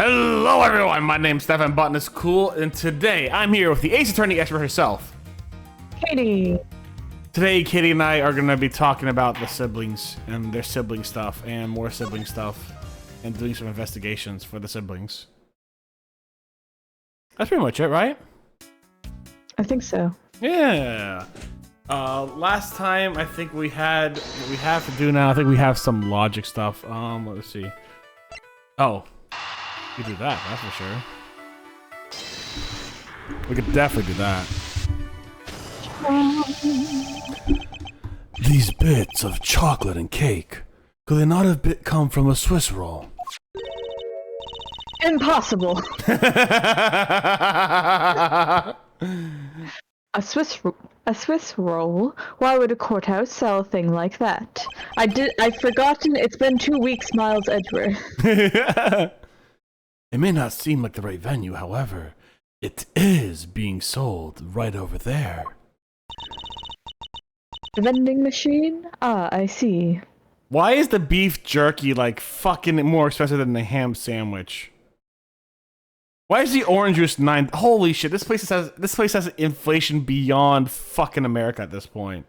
Hello everyone, my name's Stefan, Botanist Cool, and today I'm here with the Ace Attorney expert herself, Katie. Today, Katie and I are going to be talking about the siblings and their sibling stuff and more sibling stuff and doing some investigations for the siblings. That's pretty much it, right? I think so. Yeah. Last time, I think we had what we have to do now. I think we have some logic stuff. Let's see. Oh. We could do that, that's for sure. We could definitely do that. These bits of chocolate and cake, could they not have come from a Swiss roll? Impossible. A Swiss roll? Why would a courthouse sell a thing like that? I've forgotten. It's been 2 weeks, Miles Edgeworth. It may not seem like the right venue, however, it is being sold right over there. The vending machine? Ah, I see. Why is the beef jerky like fucking more expensive than the ham sandwich? Why is the orange juice 9? Holy shit! This place has inflation beyond fucking America at this point.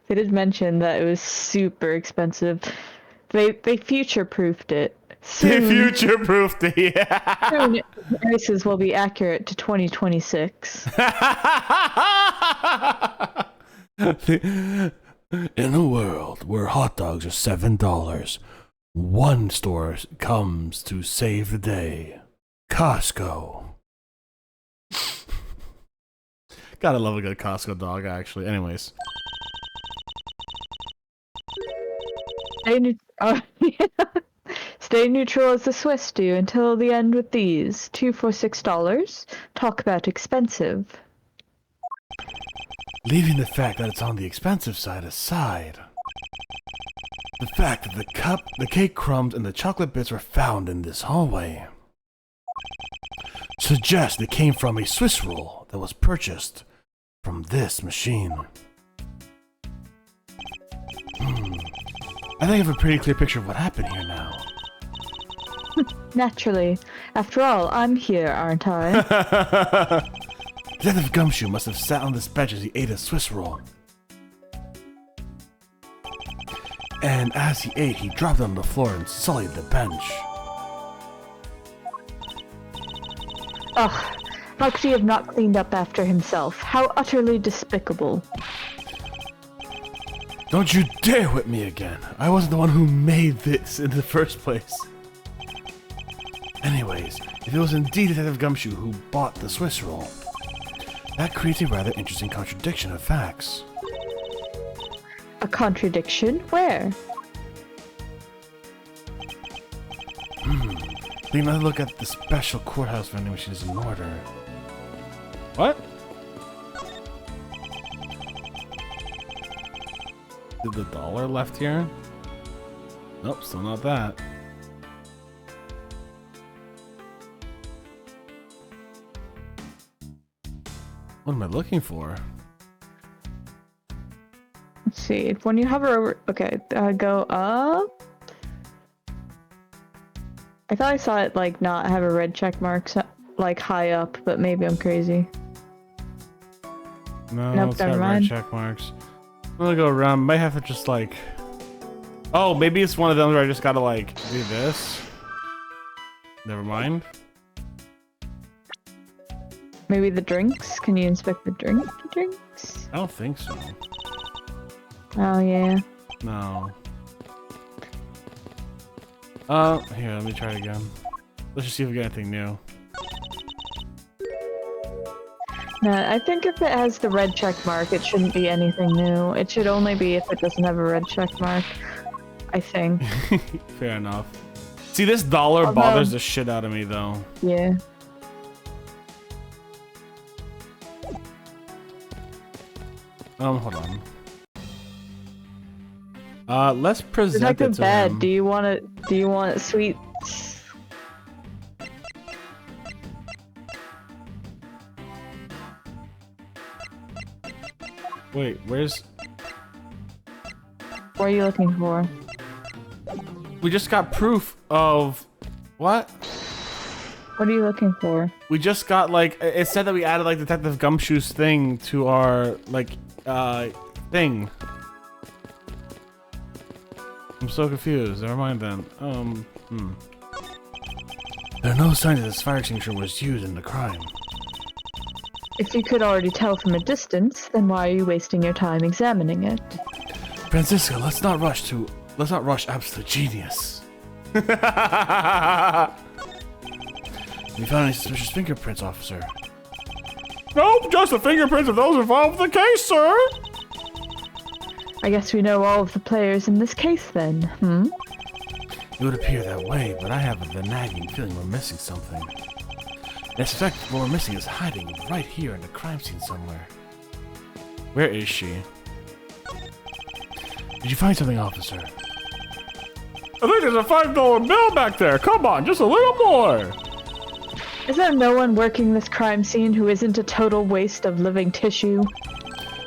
They did mention that it was super expensive. They future-proofed it. They future-proofed it. Yeah. Soon, prices will be accurate to 2026. In a world where hot dogs are $7, one store comes to save the day. Costco. Gotta love a good Costco dog, actually. Anyways. Stay neutral as the Swiss do until the end with these. 2 for $6. Talk about expensive. Leaving the fact that it's on the expensive side aside, the fact that the cake crumbs and the chocolate bits were found in this hallway suggests they came from a Swiss roll that was purchased from this machine. I think I have a pretty clear picture of what happened here now. Naturally. After all, I'm here, aren't I? Detective Gumshoe must have sat on this bench as he ate a Swiss roll. And as he ate, he dropped it on the floor and sullied the bench. Ugh, how could he have not cleaned up after himself? How utterly despicable. Don't you dare whip me again. I wasn't the one who made this in the first place. Anyways, if it was indeed Detective Gumshoe who bought the Swiss roll, that creates a rather interesting contradiction of facts. A contradiction? Where? Take another look at the special courthouse vending machines in order. What? Did the dollar left here? Nope, still not that. What am I looking for? Let's see. When you hover over... Okay, go up. I thought I saw it, like, not have a red check mark, like, high up, but maybe I'm crazy. No, Nope, it's got never red mind. check marks. I'm gonna go around. Might have to just, like... Oh, maybe it's one of them where I just gotta, like, do this. Never mind. Maybe the drinks? Can you inspect the drinks? I don't think so. Oh, yeah. No. Here, let me try it again. Let's just see if we get anything new. No, I think if it has the red check mark, it shouldn't be anything new. It should only be if it doesn't have a red check mark. I think. Fair enough. See, this dollar bothers the shit out of me, though. Yeah. Hold on. Let's present it to him. Do you want it sweets? Wait, where's... What are you looking for? We just got proof of What? What are you looking for? We just got like it said that we added like Detective Gumshoe's thing to our like thing. I'm so confused. Never mind then. There are no signs that this fire extinguisher was used in the crime. If you could already tell from a distance, then why are you wasting your time examining it? Francisca, let's not rush absolute genius. Have you found any suspicious fingerprints, officer? Nope, just the fingerprints of those involved in the case, sir. I guess we know all of the players in this case then, It would appear that way, but I have the nagging feeling we're missing something. I suspect what we're missing is hiding right here in the crime scene somewhere. Where is she? Did you find something, officer? I think there's a $5 bill back there. Come on, just a little more. Is there no one working this crime scene who isn't a total waste of living tissue?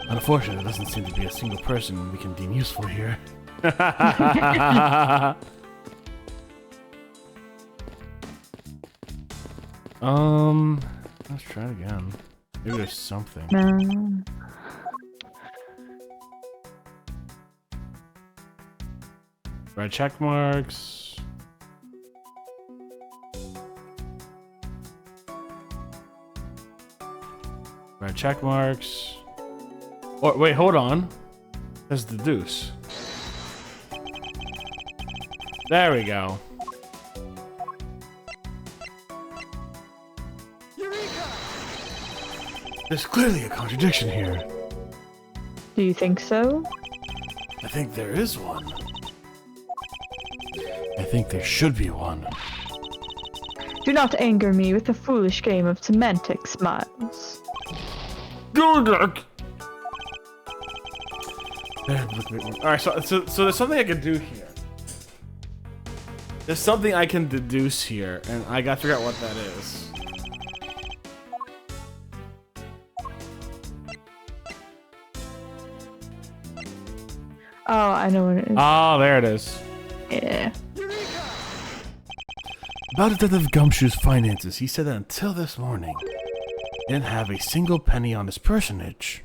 Unfortunately, there doesn't seem to be a single person we can deem useful here. Let's try it again. Maybe there's something. No. Red check marks. Red check marks. Oh, wait, hold on. There's the deuce. There we go. There's clearly a contradiction here. Do you think so? I think there is one. I think there should be one. Do not anger me with a foolish game of semantics, Miles. Alright, so there's something I can do here. There's something I can deduce here, and I gotta figure out what that is. Oh, I know what it is. Oh, there it is. Yeah. About Detective Gumshoe's finances, he said that until this morning, he didn't have a single penny on his personage.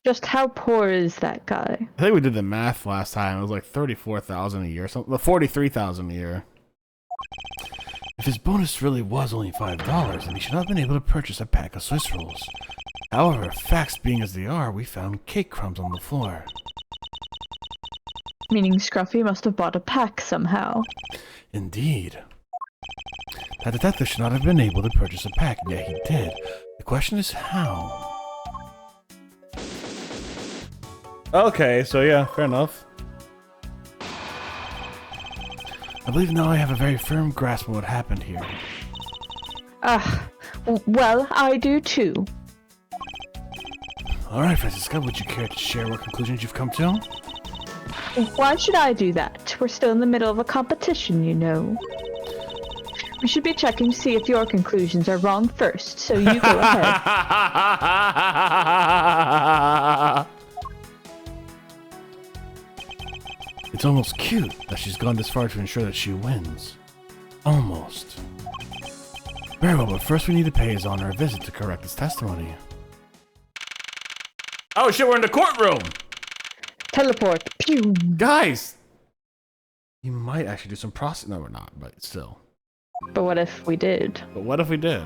Just how poor is that guy? I think we did the math last time. It was like 34,000 a year, something. 43,000 a year. If his bonus really was only $5, then he should not have been able to purchase a pack of Swiss rolls. However, facts being as they are, we found cake crumbs on the floor. Meaning Scruffy must have bought a pack somehow. Indeed. That detective should not have been able to purchase a pack, yet he did. The question is how? Okay, so yeah, fair enough. I believe now I have a very firm grasp on what happened here. Well, I do too. Alright, Francisca, would you care to share what conclusions you've come to? Why should I do that? We're still in the middle of a competition, you know. We should be checking to see if your conclusions are wrong first, so you go ahead. It's almost cute that she's gone this far to ensure that she wins. Almost. Very well, but first we need to pay his honor a visit to correct his testimony. Oh shit, we're in the courtroom! Teleport. Pew. Guys! You might actually do some process. No, we're not, but still. But what if we did? But what if we did?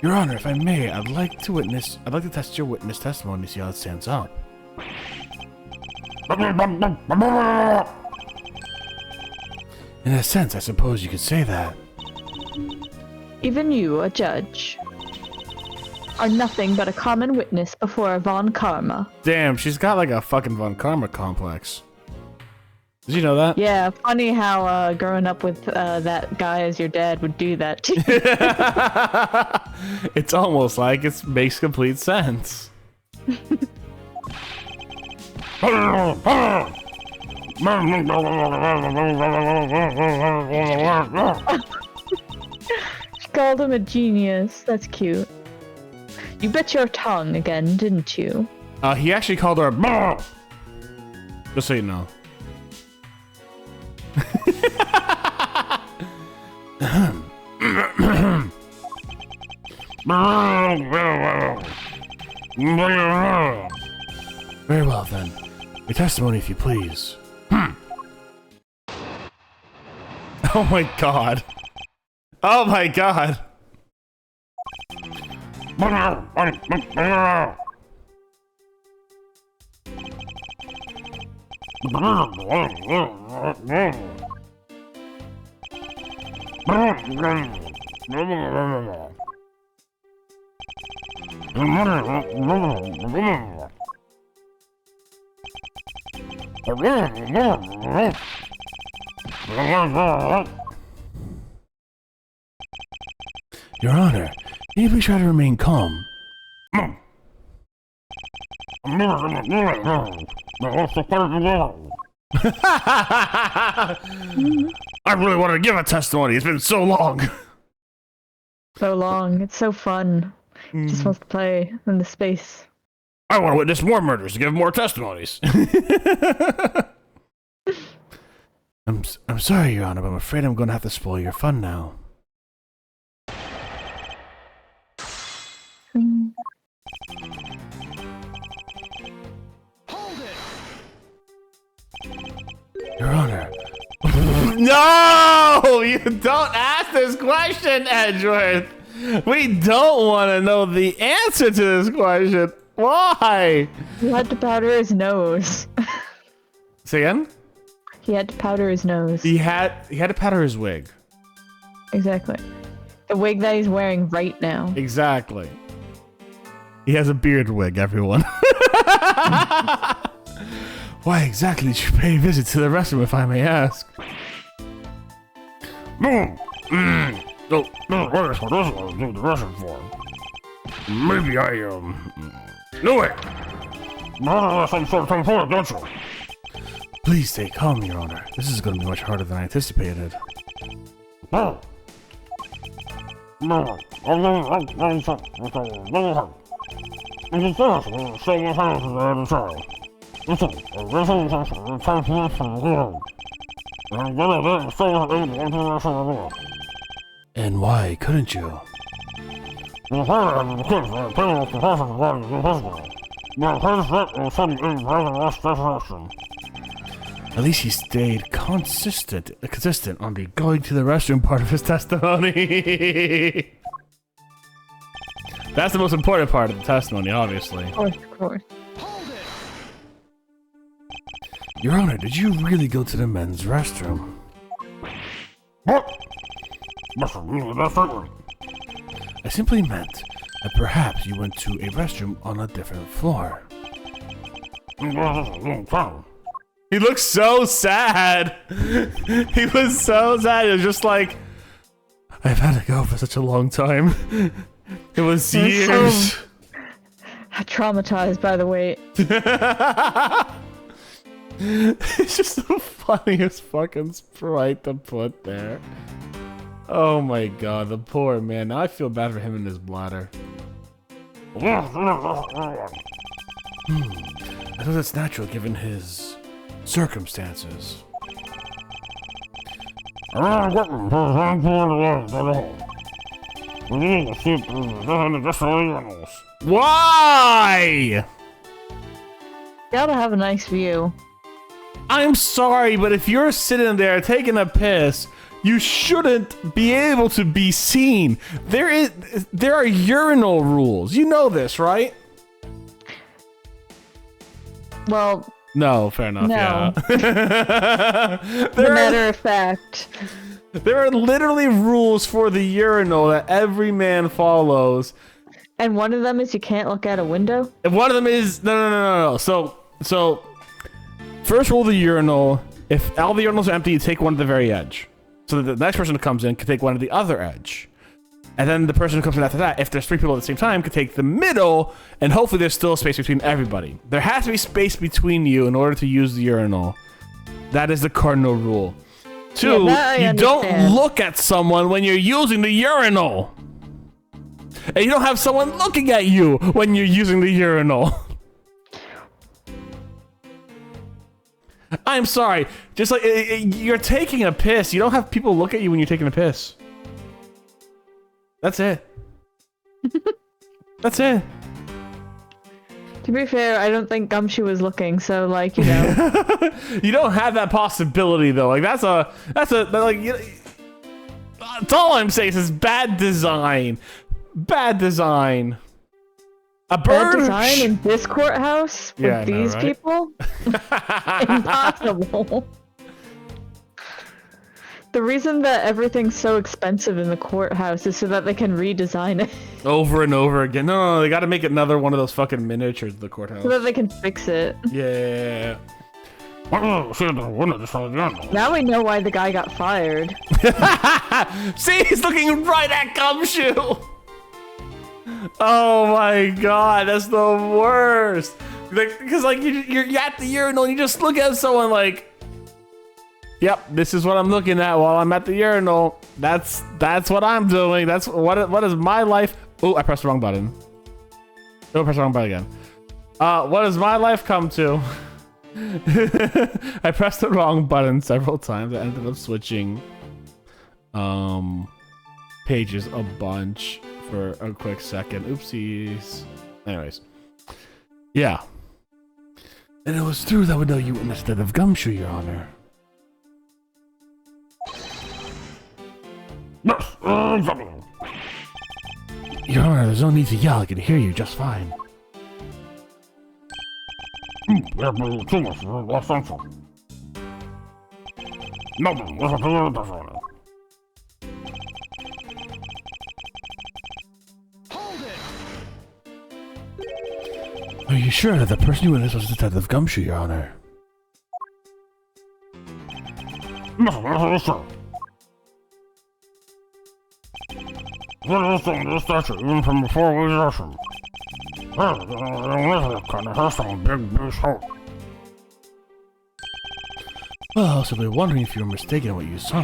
Your Honor, if I may, I'd like to test your witness testimony to see how it stands up. In a sense, I suppose you could say that. Even you, a judge, are nothing but a common witness before a Von Karma. Damn, she's got like a fucking Von Karma complex. Did you know that? Yeah, funny how growing up with that guy as your dad would do that to you. It's almost like it makes complete sense. She called him a genius. That's cute. You bit your tongue again, didn't you? He actually called her. Just so you know. Very well then. Your testimony, if you please. Oh my god. Oh my god. Your Honor, can you please try to remain calm? I really wanted to give a testimony. It's been so long. So long. It's so fun. Just wants to play in the space. I want to witness more murders to give more testimonies. I'm sorry, Your Honor, but I'm afraid I'm going to have to spoil your fun now. Your Honor. No! You don't ask this question, Edgeworth! We don't want to know the answer to this question. Why? He had to powder his nose. Say again? He had to powder his nose. He had to powder his wig. Exactly. The wig that he's wearing right now. Exactly. He has a beard wig, everyone. Why exactly did you pay a visit to the restroom, if I may ask? No, what is the restroom for? Maybe knew it! Some sort of thing, don't you? Please stay calm, Your Honor. This is going to be much harder than I anticipated. And why couldn't you? At least he stayed consistent on the going to the restroom part of his testimony. That's the most important part of the testimony, obviously. Of course. Your Honor, did you really go to the men's restroom? What? I simply meant that perhaps you went to a restroom on a different floor. He looks so sad. He was so sad. It was just like, I've had to go for such a long time. It was years. So traumatized by the wait. It's just the funniest fucking sprite to put there. Oh my god, the poor man. Now I feel bad for him and his bladder. I thought that's natural given his circumstances. Why? Gotta have a nice view. I'm sorry, but if you're sitting there taking a piss, you shouldn't be able to be seen. There are urinal rules. You know this, right? Well, no, fair enough. No. Yeah. matter of fact. There are literally rules for the urinal that every man follows. And one of them is you can't look out a window? And one of them is no. So first rule of the urinal, if all the urinals are empty, you take one to the very edge. So that the next person that comes in can take one to the other edge. And then the person who comes in after that, if there's 3 people at the same time, can take the middle, and hopefully there's still space between everybody. There has to be space between you in order to use the urinal. That is the cardinal rule. 2, you don't look at someone when you're using the urinal. And you don't have someone looking at you when you're using the urinal. I'm sorry. Just like, you're taking a piss. You don't have people look at you when you're taking a piss. That's it. That's it. To be fair, I don't think Gumshoe was looking, so like, you know. You don't have that possibility though. Like that's like that's all I'm saying is bad design. Bad design. A bird. Bad design in this courthouse with Yeah, I know, these right? people? Impossible. The reason that everything's so expensive in the courthouse is so that they can redesign it. Over and over again. No, they got to make another one of those fucking miniatures of the courthouse. So that they can fix it. Yeah. Now we know why the guy got fired. See, he's looking right at Gumshoe. Oh my god, that's the worst. Like, because like you're at the urinal, and you just look at someone like, yep, this is what I'm looking at while I'm at the urinal. That's what I'm doing. That's what is my life. Oh, I pressed the wrong button. Oh, I pressed the wrong button again. What does my life come to? I pressed the wrong button several times. I ended up switching pages a bunch for a quick second. Oopsies. Anyways. Yeah. And it was through that window you instead of Gumshoe, Your Honor. Your Honor, there's no need to yell. I can hear you just fine. Are you sure that the person you witnessed was Detective Gumshoe, Your Honor? Even from before we lost him. Kind of has some big boost hope. Well, I was simply wondering if you were mistaken in what you saw.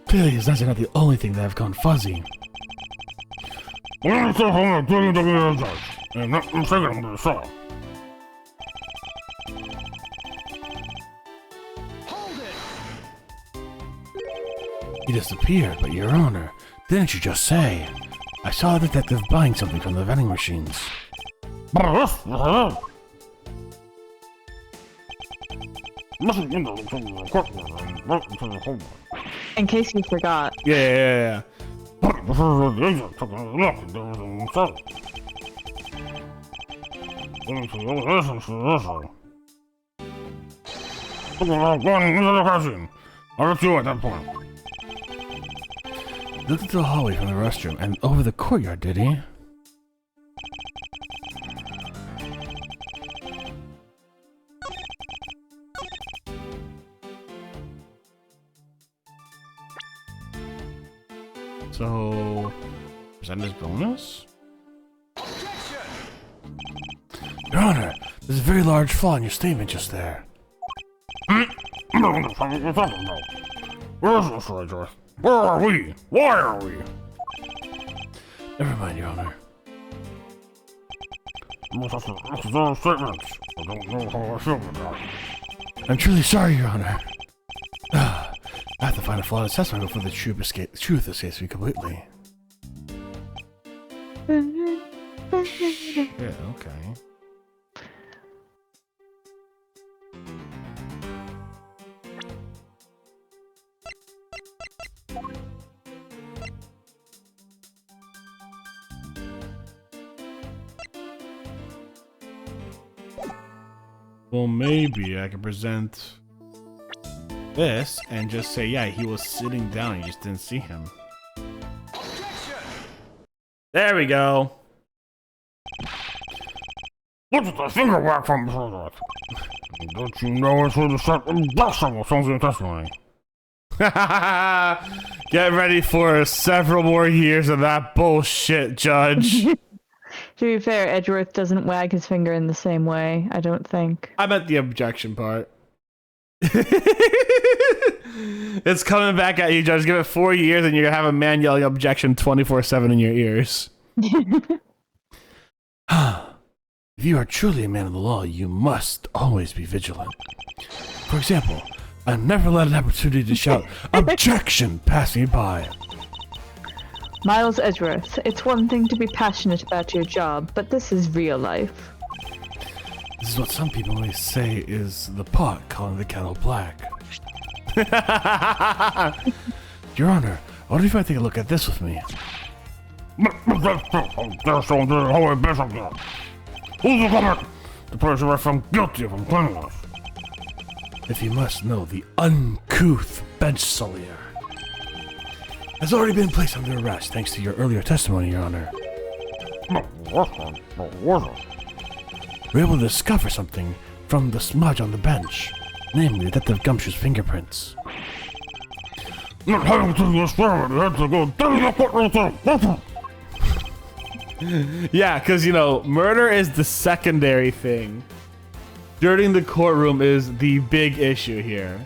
Clearly, his eyes are not the only thing that have gone fuzzy. And not mistaken what I saw. He disappeared, but Your Honor, didn't you just say? I saw a detective buying something from the vending machines. In case you forgot. Yeah. The agent took a look and there was an insult. Into the other essence of the vessel. Going into the cousin. I left you at that point. Looked into the hallway from the restroom and over the courtyard, did he? So, percentage bonus? Your Honor, there's a very large flaw in your statement just there. I don't understand what you're talking about. Where is this Ranger? Where are we? Why are we? Never mind, Your Honor. You must have to look at those statements. I don't know how I feel about that. I'm truly sorry, Your Honor. I have to find a flawed assessment before the truth escapes me completely. Yeah, okay. Well, maybe I can present this and just say, yeah, he was sitting down, you just didn't see him. There we go. Look at the finger whack from before that. Don't you know it's with the set and blast some songs in testimony? Get ready for several more years of that bullshit, Judge. To be fair, Edgeworth doesn't wag his finger in the same way, I don't think. I meant the objection part. It's coming back at you, Judge. Give it 4 years and you're gonna have a man yelling objection 24/7 in your ears. If you are truly a man of the law, you must always be vigilant. For example, I never let an opportunity to shout, "Objection!" pass me by. Miles Edgeworth, it's one thing to be passionate about your job, but this is real life. This is what some people may say is the pot calling the kettle black. Your Honor, what if I take a look at this with me? Who's the cover? The person I found guilty of uncleanliness. If you must know, the uncouth bench sullier has already been placed under arrest thanks to your earlier testimony, Your Honor. We're able to discover something from the smudge on the bench, namely Detective Gumshoe's fingerprints. Not having to the experiment, you had to go down the courtroom. Yeah, because, you know, murder is the secondary thing. Dirtying the courtroom is the big issue here.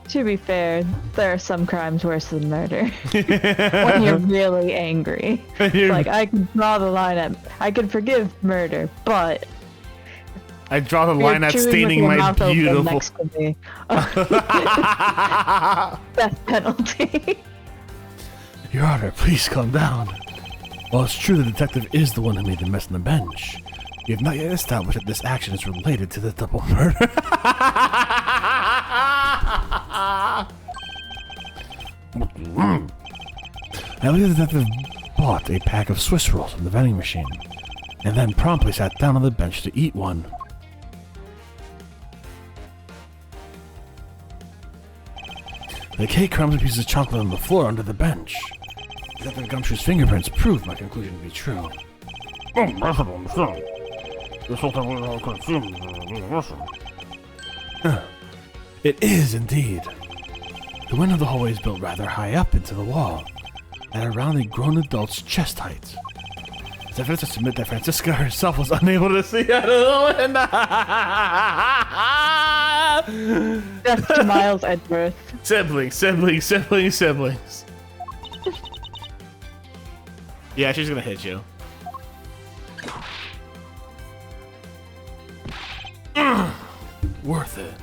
To be fair, there are some crimes worse than murder. When you're really angry. Like, I can draw the line at... I can forgive murder, but... I draw the line at staining my beautiful... Next to me. Death penalty. Your Honor, please calm down. While it's true the detective is the one who made the mess on the bench, we have not yet established that this action is related to the double murder. I believe the detective bought a pack of Swiss rolls from the vending machine, and then promptly sat down on the bench to eat one. The cake crumbs and pieces of chocolate on the floor under the bench. Detective Gumshoe's fingerprints prove my conclusion to be true. Oh, I don't understand. This whole thing was consumed in Russian. It is indeed. The window of the hallway is built rather high up into the wall, at around a grown adult's chest height. It's evidence to submit that Francisca herself was unable to see out of the window. Death to Miles Edgeworth. Siblings. Yeah, she's gonna hit you. Worth it.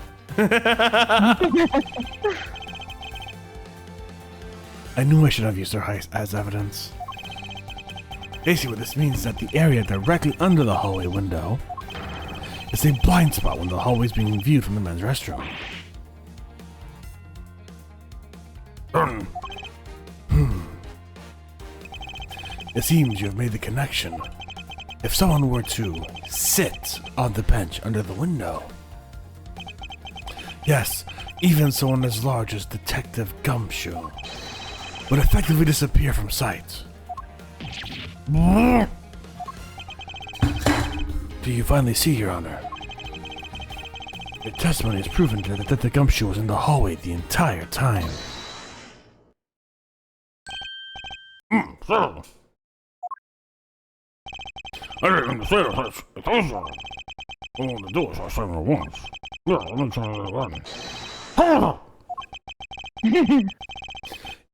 I knew I should have used her heist as evidence. Basically what this means is that the area directly under the hallway window is a blind spot when the hallway is being viewed from the men's restroom. It seems you have made the connection. If someone were to sit on the bench under the window, yes, even someone as large as Detective Gumshoe would effectively disappear from sight. Do you finally see, Your Honor? Your testimony has proven that Detective Gumshoe was in the hallway the entire time. So, I didn't even say that. I told you. All I want to do is I said it once. Yeah, let me try it again. Hold on!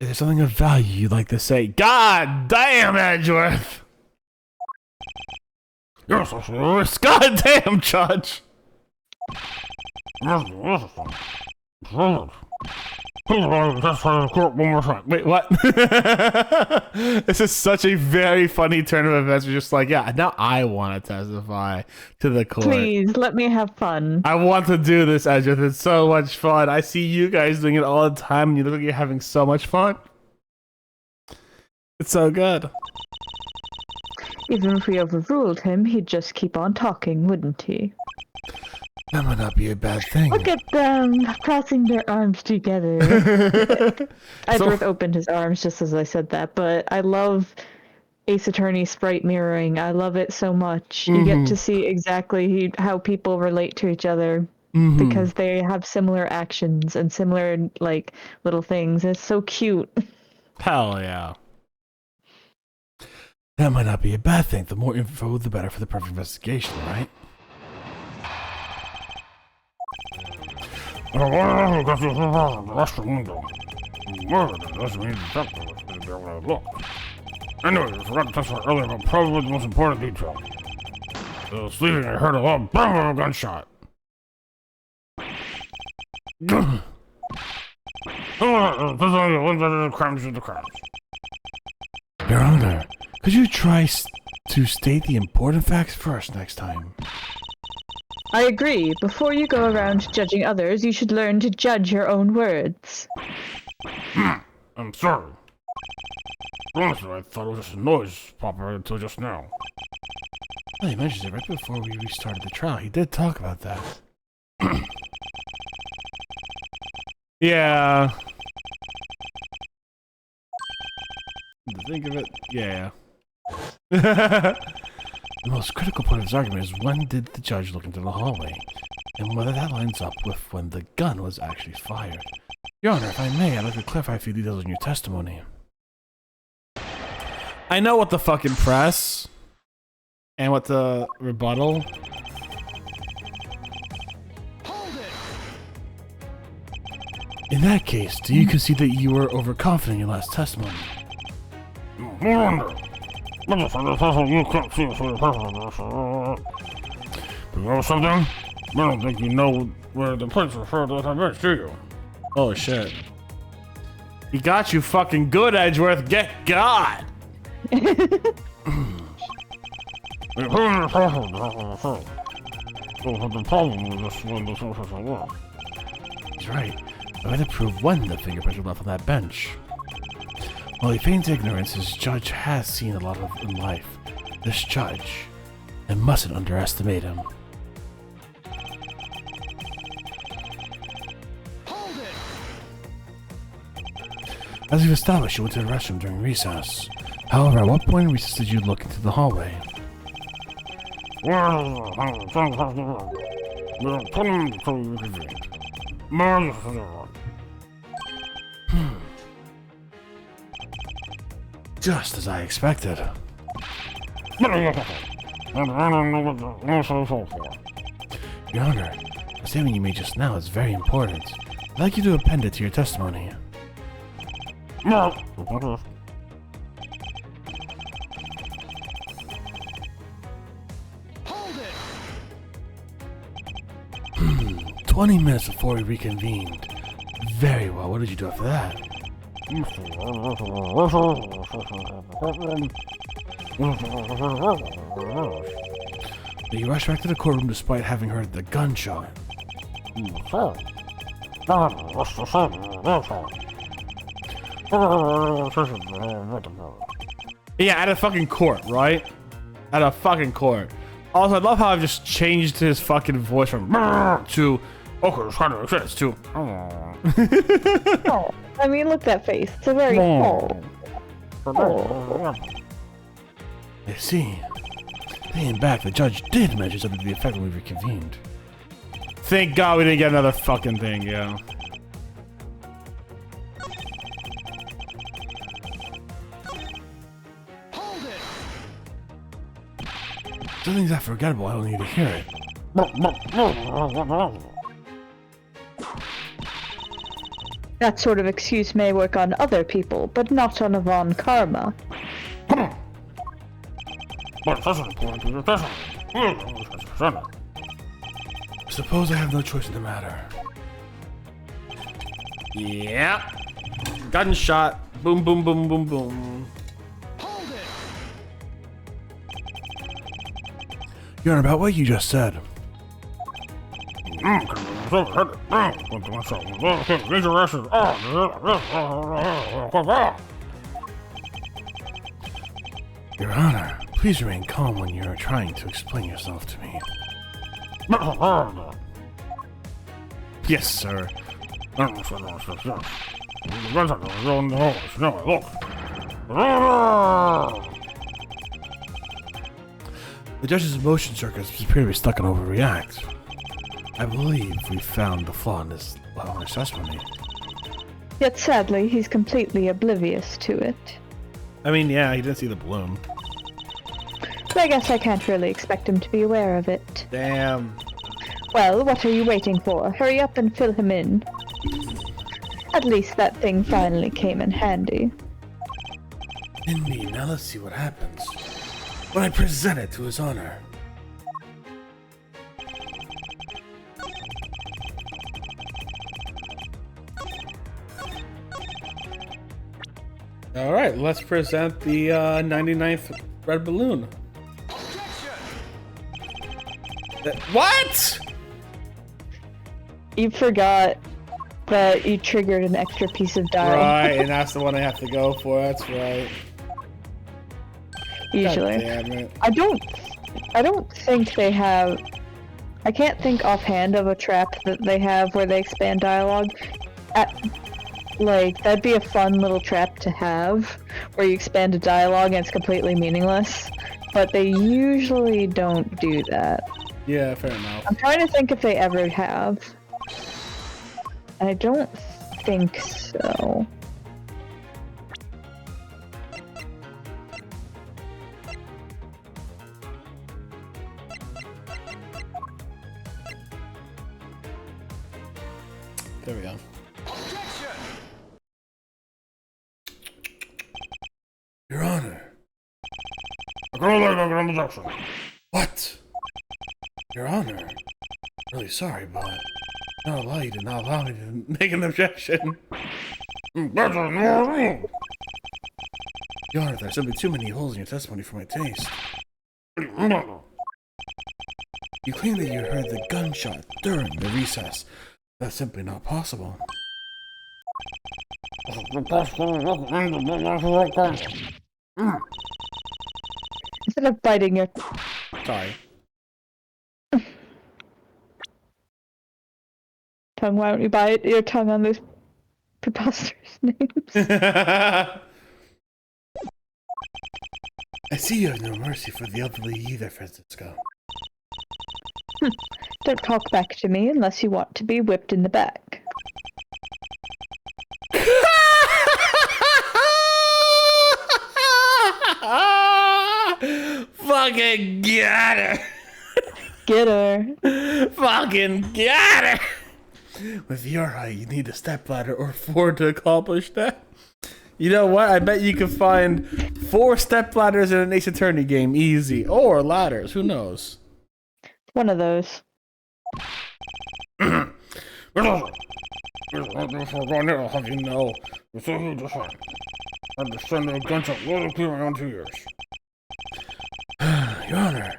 Is there something of value you'd like to say? God damn, Edgeworth! Yes, I said. God damn, Judge! Wait, what? This is such a very funny turn of events. We're just like, yeah, now I want to testify to the court. Please, let me have fun. I want to do this, Edgeworth. It's so much fun. I see you guys doing it all the time, and you look like you're having so much fun. It's so good. Even if we overruled him, he'd just keep on talking, wouldn't he? That might not be a bad thing. Look at them crossing their arms together. Edgeworth opened his arms just as I said that, but I love Ace Attorney sprite mirroring. I love it so much. You get to see exactly how people relate to each other because they have similar actions and similar like little things. It's so cute. Hell yeah. That might not be a bad thing. The more info, the better for the perfect investigation, right? I got you from the restroom window. Murder doesn't mean detective is going to be able to look. Anyway, I forgot to testify earlier about probably the most important detail. Sleeping, I heard a loud bang of a gunshot. Your Honor, could you try to state the important facts first next time? I agree. Before you go around judging others, you should learn to judge your own words. I'm sorry. Honestly, I thought it was just a noise popping right until just now. Well, he mentioned it right before we restarted the trial. He did talk about that. Yeah. To think of it, yeah. The most critical part of his argument is when did the judge look into the hallway, and whether that lines up with when the gun was actually fired. Your Honor, if I may, I'd like to clarify a few details in your testimony. I know what the fucking press and what the rebuttal. In that case, do you concede that you were overconfident in your last testimony? You can't see it for your But you know something? I don't think you know where the place is for that I bet, do you? Oh shit. He got you fucking good, Edgeworth. Get God! The problem with this when the surface of work. He's right. I had to prove when the fingerprints were left on that bench. While he feigns ignorance, his judge has seen a lot of in life. This judge, I mustn't underestimate him. As we've established, you went to the restroom during recess. However, at what point in recess did you look into the hallway? Just as I expected. Your Honor, the statement you made just now is very important. I'd like you to append it to your testimony. No. 20 minutes before we reconvened. Very well, what did you do after that? You rushed back to the courtroom despite having heard the gunshot. Yeah, at a fucking court, right? At a fucking court. Also, I love how I've just changed his fucking voice from to okay, it's kind of sense to. Oh, I mean, look at that face. It's a very I see. Thinking back, the judge did mention something to the effect when we reconvened. Thank God we didn't get another fucking thing, yeah. Something's that forgettable, I don't need to hear it. That sort of excuse may work on other people, but not on Yvonne Karma. Suppose I have no choice in the matter. Yeah. Gunshot. Boom, boom, boom, boom, boom. Your Honor, about what you just said. Your Honor, please remain calm when you're trying to explain yourself to me. Yes, sir. The judge's emotion circuits appear to be stuck on overreact. I believe we found the flaw in his testimony. Yet sadly, he's completely oblivious to it. I mean, yeah, he didn't see the balloon. But I guess I can't really expect him to be aware of it. Damn. Well, what are you waiting for? Hurry up and fill him in. At least that thing finally came in handy. Indeed, now let's see what happens when I present it to his honor. All right, let's present the 99th red balloon. What? You forgot that you triggered an extra piece of dialogue. Right, and that's the one I have to go for. That's right. Usually. God damn it. I don't think they have. I can't think offhand of a trap that they have where they expand dialogue. Like, that'd be a fun little trap to have, where you expand a dialogue and it's completely meaningless. But they usually don't do that. Yeah, fair enough. I'm trying to think if they ever have. I don't think so. There we go. Your Honor. What? Your Honor. Really sorry, but not allow you to not allow me to make an objection. Your Honor, there's simply too many holes in your testimony for my taste. You claim that you heard the gunshot during the recess. That's simply not possible. Instead of biting your Sorry. tongue, why don't you bite your tongue on those preposterous names? I see you have no mercy for the elderly either, Francisco. Don't talk back to me unless you want to be whipped in the back. Fucking got her! Get her. Fucking got her! With your height, you need a stepladder or 4 to accomplish that. You know what? I bet you can find 4 stepladders in an Ace Attorney game easy. Or ladders, who knows? One of those. Have you know, I'm descending a gunshot really clear around 2 years. Your Honor,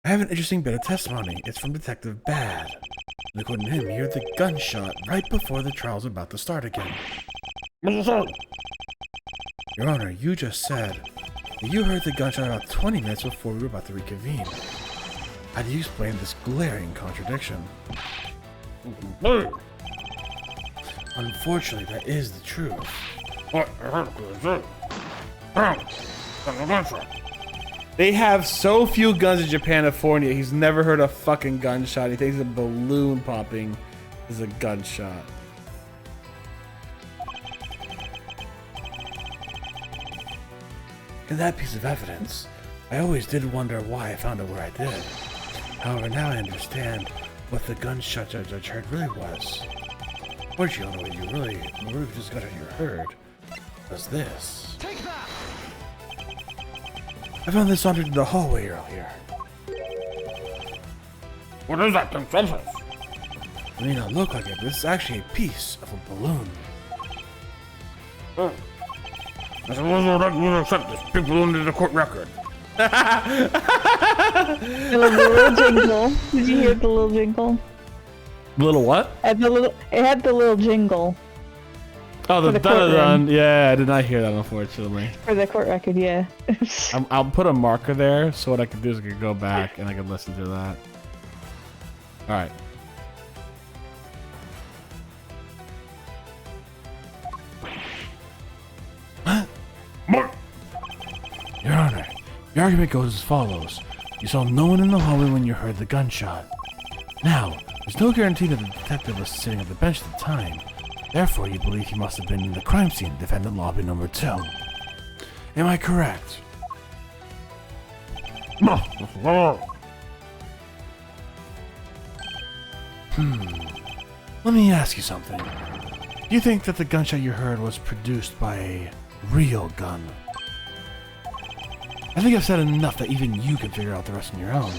I have an interesting bit of testimony. It's from Detective Bad. And according to him, he heard the gunshot right before the trial's about to start again. Your Honor, you just said that you heard the gunshot about 20 minutes before we were about to reconvene. How do you explain this glaring contradiction? Unfortunately, that is the truth. They have so few guns in Japan and California, he's never heard a fucking gunshot. He thinks a balloon popping is a gunshot. In that piece of evidence, I always did wonder why I found it where I did. However, now I understand what the gunshot judge heard really was. Fortunately, what you really just got you heard was this. Take that! I found this under the hallway earlier. What is that consensus? It may not look like it, but it's actually a piece of a balloon. As a result, I will accept this big balloon to the court record. The little jingle. Did you hear the little jingle? Little what? It had the little jingle. Oh, the For the dun-dun-dun. Yeah, I did not hear that, unfortunately. For the court record, yeah. I'll put a marker there, so what I can do is I can go back and I can listen to that. Alright. What? Your Honor, the argument goes as follows. You saw no one in the hallway when you heard the gunshot. Now, there's no guarantee that the detective was sitting at the bench at the time. Therefore, you believe he must have been in the crime scene, defendant lobby number 2. Am I correct? Let me ask you something. Do you think that the gunshot you heard was produced by a real gun? I think I've said enough that even you can figure out the rest on your own.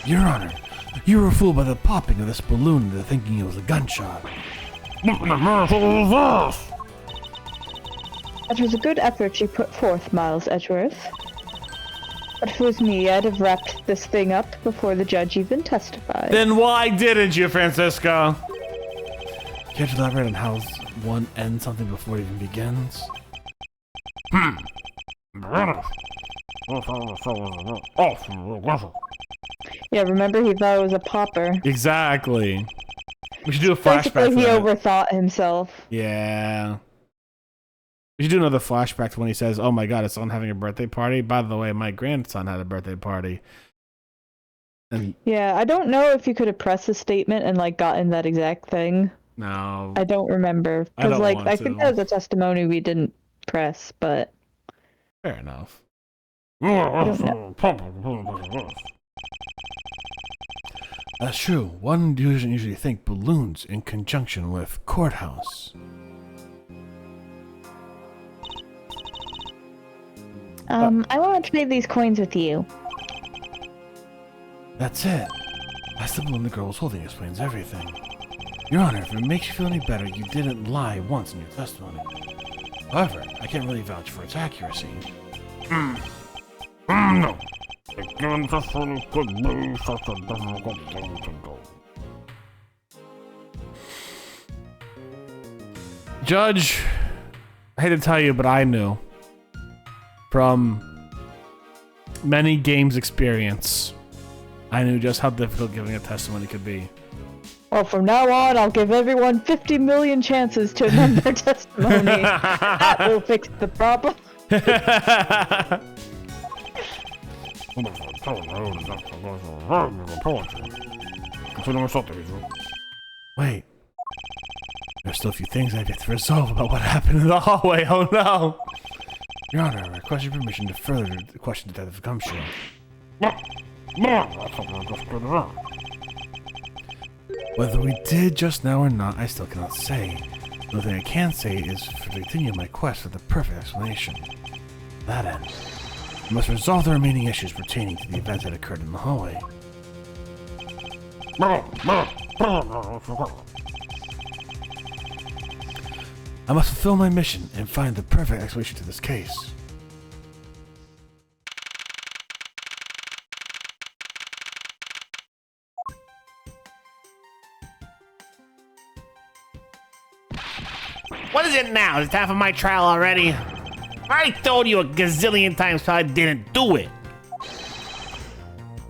Your Honor, you were fooled by the popping of this balloon into thinking it was a gunshot. What the miracle is this? That was a good effort you put forth, Miles Edgeworth. But if it was me, I'd have wrapped this thing up before the judge even testified. Then why didn't you, Francisco? Can't you elaborate on how one ends something before it even begins? Yeah, remember he thought it was a popper. Exactly. We should do a flashback Basically, to he that. overthought himself. Yeah. We should do another flashback to when he says, "Oh my God, it's on having a birthday party. By the way, my grandson had a birthday party." And Yeah, I don't know if you could have pressed a statement and like gotten that exact thing. no, I don't remember I don't like want I think to. that was a testimony we didn't press, but Fair enough. That's true. One doesn't usually think balloons in conjunction with courthouse. I want to trade these coins with you. That's it. That's the balloon the girl was holding explains everything. Your Honor, if it makes you feel any better, you didn't lie once in your testimony. However, I can't really vouch for its accuracy. No. Again, testimony could be such a difficult thing to do. Judge, I hate to tell you, but I knew from many games experience, I knew just how difficult giving a testimony could be. Well, from now on, I'll give everyone 50 million chances to amend their testimony. That will fix the problem. Wait. There's still a few things I have to resolve about what happened in the hallway. Oh no! Your Honor, I request your permission to further question Detective Gumshoe. Whether we did just now or not, I still cannot say. The only thing I can say is to continue my quest for the perfect explanation. To that end, I must resolve the remaining issues pertaining to the events that occurred in the hallway. I must fulfill my mission and find the perfect explanation to this case. What is it now? Is it time for my trial already? I told you a gazillion times so I didn't do it.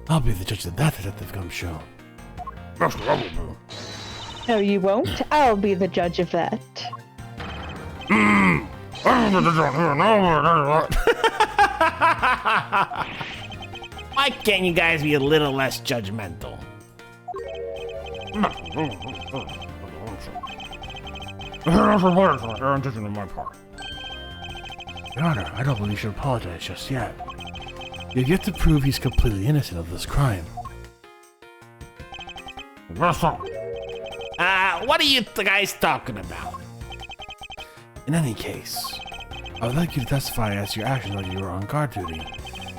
I'll be the judge of that, Detective Gumshoe. No, you won't. I'll be the judge of that. Why can't you guys be a little less judgmental? Your Honor, I don't believe you should apologize just yet. You've yet to prove he's completely innocent of this crime. What are you guys talking about? In any case, I would like you to testify as to your actions while you were on guard duty.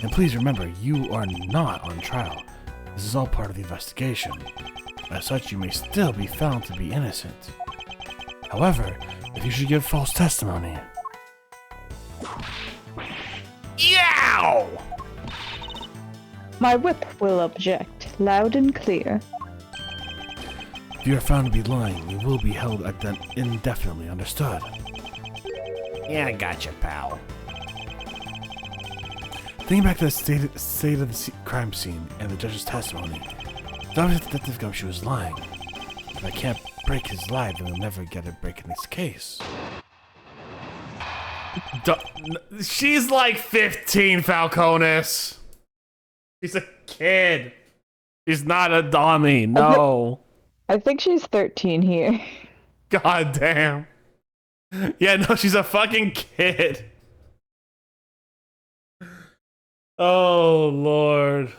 And please remember, you are not on trial. This is all part of the investigation. As such, you may still be found to be innocent. However, if you should give false testimony... Yow! My whip will object, loud and clear. If you are found to be lying, you will be held indefinitely, understood? Yeah, I gotcha, pal. Thinking back to the state of the crime scene and the judge's testimony, it's obvious that Detective Gumshoe is lying. If I can't break his lie, then we'll never get a break in this case. She's like 15, Falconis. She's a kid. She's not a dummy, no. I think she's 13 here. God damn. Yeah, no, she's a fucking kid. Oh, Lord.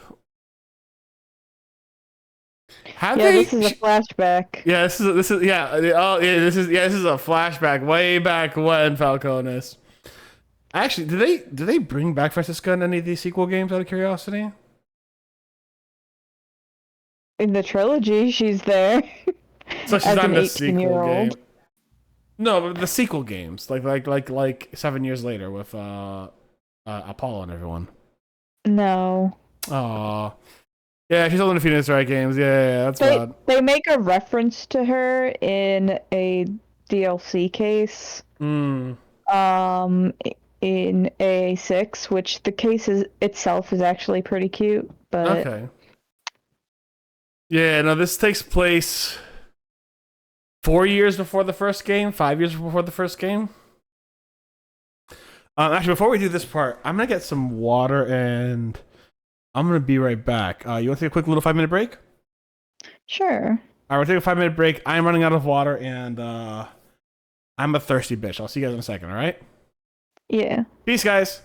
This is a flashback. Yeah, this is this is a flashback way back when, Falconis. Actually, do they bring back Francisca in any of these sequel games out of curiosity? In the trilogy, she's there. So she's as not an in the sequel 18-year-old. game. No, but the sequel games, like 7 years later with Apollo and everyone. No. Oh, yeah, she's holding the Phoenix Wright games. Yeah, that's bad. They make a reference to her in a DLC case. Hmm. Um, in A6, which the case itself is actually pretty cute, but Okay. Yeah, no, this takes place 4 years before the first game, 5 years before the first game. Actually, before we do this part, I'm gonna get some water and I'm gonna be right back. You want to take a quick little 5 minute break? sure. All right, we'll take a 5 minute break. I'm running out of water and I'm a thirsty bitch. I'll see you guys in a second. All right. Yeah. Peace, guys.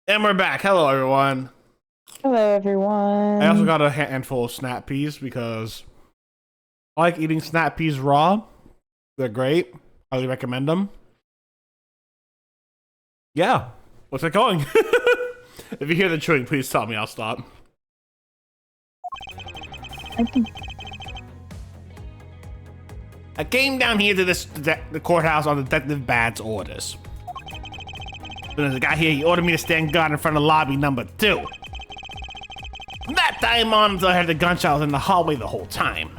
And we're back. Hello, everyone. Hello, everyone. I also got a handful of snap peas because I like eating snap peas raw. They're great. Highly recommend them. Yeah. What's it going? If you hear the chewing, please tell me. I'll stop. I came down here to the courthouse on Detective Bad's orders. As soon as I got here, he ordered me to stand guard in front of lobby number 2. From that time on until I heard the gunshots in the hallway the whole time.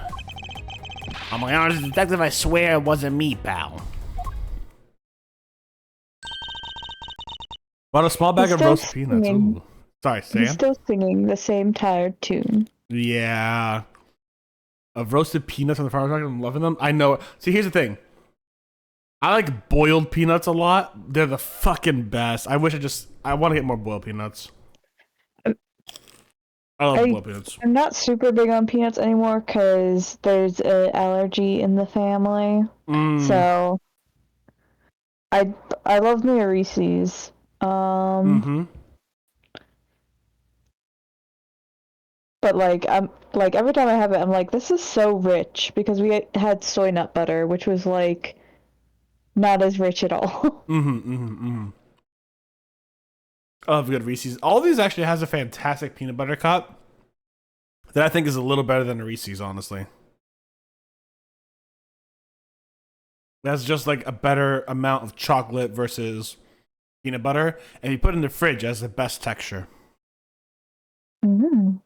On my honor as a detective, I swear it wasn't me, pal. About a small bag He's of still roasted peanuts. singing. Ooh. Sorry, He's Sam. still singing the same tired tune. Yeah. Of roasted peanuts on the farmer's market. I'm loving them. I know. See, here's the thing. I like boiled peanuts a lot. They're the fucking best. I want to get more boiled peanuts. I love boiled peanuts. I'm not super big on peanuts anymore because there's an allergy in the family. So I love my Reese's. But I'm like every time I have it, I'm like, this is so rich because we had soy nut butter, which was like not as rich at all. I love good Reese's. All these actually has a fantastic peanut butter cup that I think is a little better than a Reese's, honestly. That's just like a better amount of chocolate versus peanut butter. And you put it in the fridge, it has the best texture. Mm-hmm.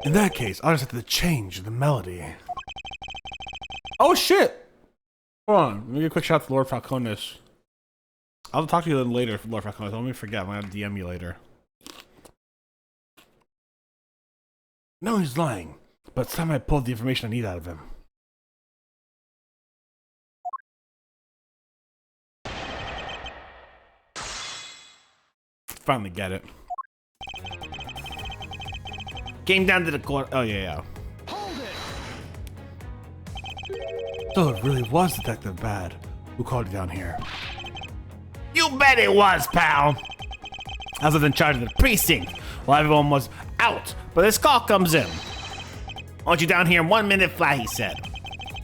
In that case, I'll just have to change the melody. Oh shit! Hold on, let me give a quick shout out to Lord Falconis. I'll talk to you later, Lord Falconis. Don't let me forget, I'm gonna DM you later. No, he's lying, but it's time I pulled the information I need out of him. Finally get it. Came down to the court. Oh, yeah. So it really was Detective Bad who called you down here. You bet it was, pal. I was in charge of the precinct while everyone was out, but this call comes in. I want you down here in 1 minute flat, he said.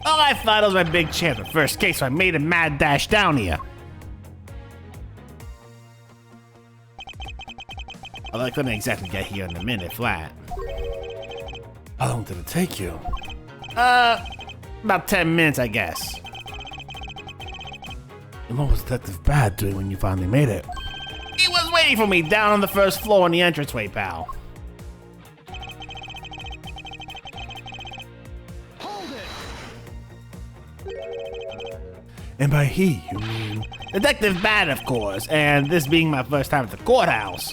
Oh, I thought it was my big chance, my first case, so I made a mad dash down here. Although I couldn't exactly get here in a minute flat. How long did it take you? About 10 minutes, I guess. And what was Detective Bad doing when you finally made it? He was waiting for me down on the first floor in the entranceway, pal. And by he, you mean... Detective Bad, of course, and this being my first time at the courthouse.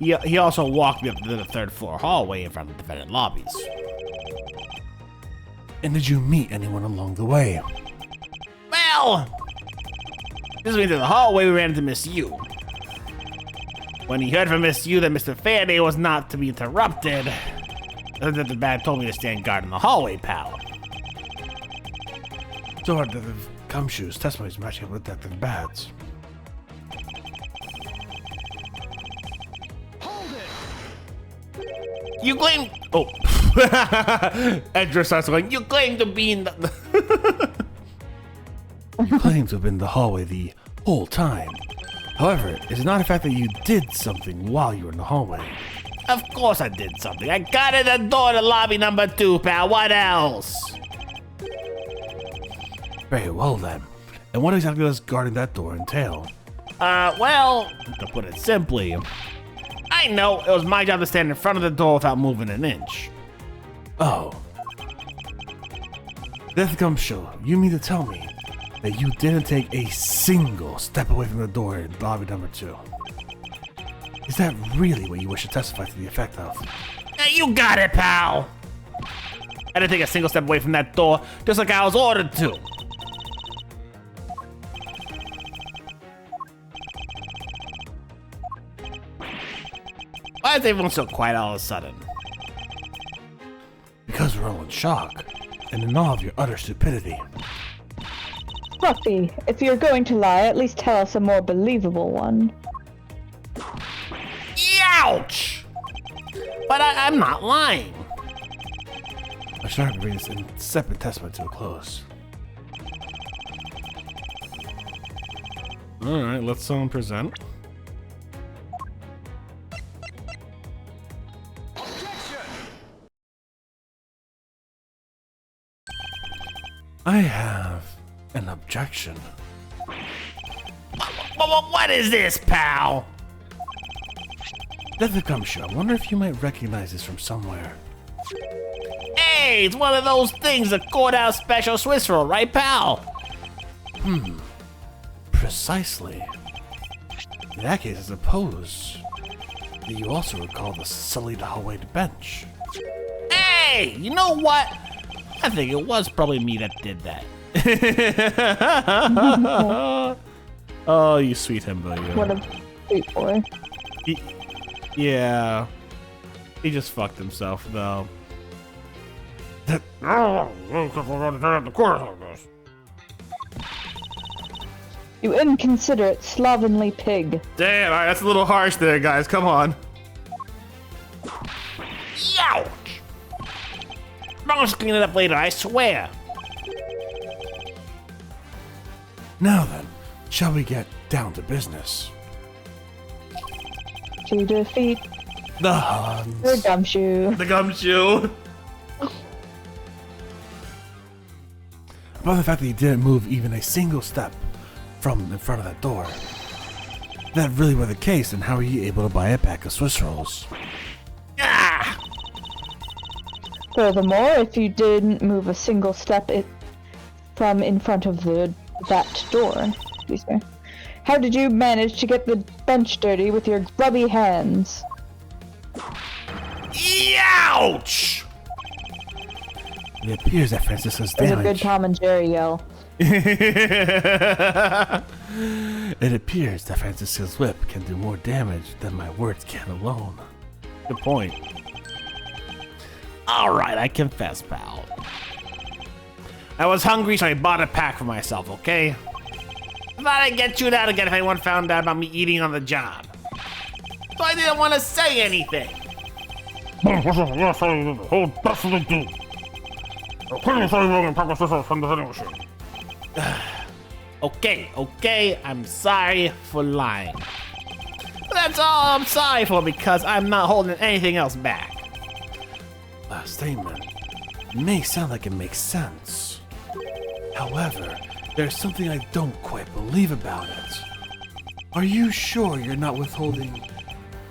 He also walked me up to the 3rd floor hallway in front of the defendant lobbies. And did you meet anyone along the way? Well, this went to the hallway, we ran into Miss Yu. When he heard from Miss Yu that Mr. Faraday was not to be interrupted, Detective Bad told me to stand guard in the hallway, pal. So our Detective Gumshoe's testimony is matching up with Detective Bad's. You claim... Oh. Edgar starts going, You claim to be in the... You claim to have been in the hallway the whole time. However, it's not a fact that you did something while you were in the hallway. Of course I did something. I got in the door to lobby number 2, pal. What else? Very well then. And what exactly does guarding that door entail? Well, to put it simply, I know it was my job to stand in front of the door without moving an inch. Oh. Death Gumshoe, you mean to tell me that you didn't take a single step away from the door in lobby number 2? Is that really what you wish to testify to the effect of? Hey, you got it, pal. I didn't take a single step away from that door, just like I was ordered to. Why is everyone so quiet all of a sudden? Because we're all in shock, and in awe of your utter stupidity. Fluffy, if you're going to lie, at least tell us a more believable one. Ouch! But I'm not lying. I should have bring this separate testament to a close. Alright, let someone present. I have an objection. What is this, pal? Death of Gumshoe, I wonder if you might recognize this from somewhere. Hey, it's one of those things, a courthouse special Swiss roll, right, pal? Precisely. In that case, I suppose that you also recall the sullied hallway bench. Hey, you know what? I think it was probably me that did that. Oh, you sweet himbo, you. What a sweet boy. Yeah. He just fucked himself, though. You inconsiderate, slovenly pig. Damn, alright, that's a little harsh there, guys. Come on. Ouch! I'm gonna clean it up later, I swear. Now then, shall we get down to business? To defeat The Huns. the gumshoe. The gumshoe. About the fact that you didn't move even a single step from in front of that door. If that really were the case, then how are you able to buy a pack of Swiss rolls? Ah! Furthermore, if you didn't move a single step from in front of that door, excuse me, how did you manage to get the bench dirty with your grubby hands? Ouch! It appears that Francisco's There's a good damage. Tom and Jerry yell. It appears that Francisco's whip can do more damage than my words can alone. Good point. Alright, I confess, pal. I was hungry, so I bought a pack for myself, okay? I thought I'd get chewed out again if anyone found out about me eating on the job. So I didn't want to say anything. Yes, I will definitely do. Please, I will pack this from the vending machine. Okay, I'm sorry for lying. But that's all I'm sorry for because I'm not holding anything else back. Last statement may sound like it makes sense. However, there's something I don't quite believe about it. Are you sure you're not withholding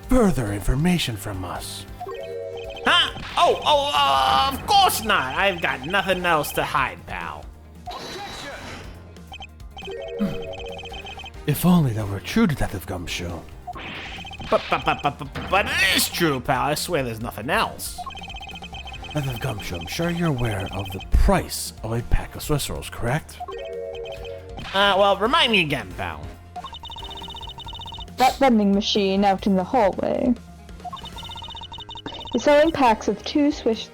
further information from us? Huh? Of course not. I've got nothing else to hide, pal. If only that were true, Detective Gumshoe. But it is true, pal. I swear there's nothing else. Detective Gumshoe, I'm sure you're aware of the price of a pack of Swiss rolls, correct? Well, remind me again, pal. That vending machine out in the hallway. He's selling packs of 2 Swiss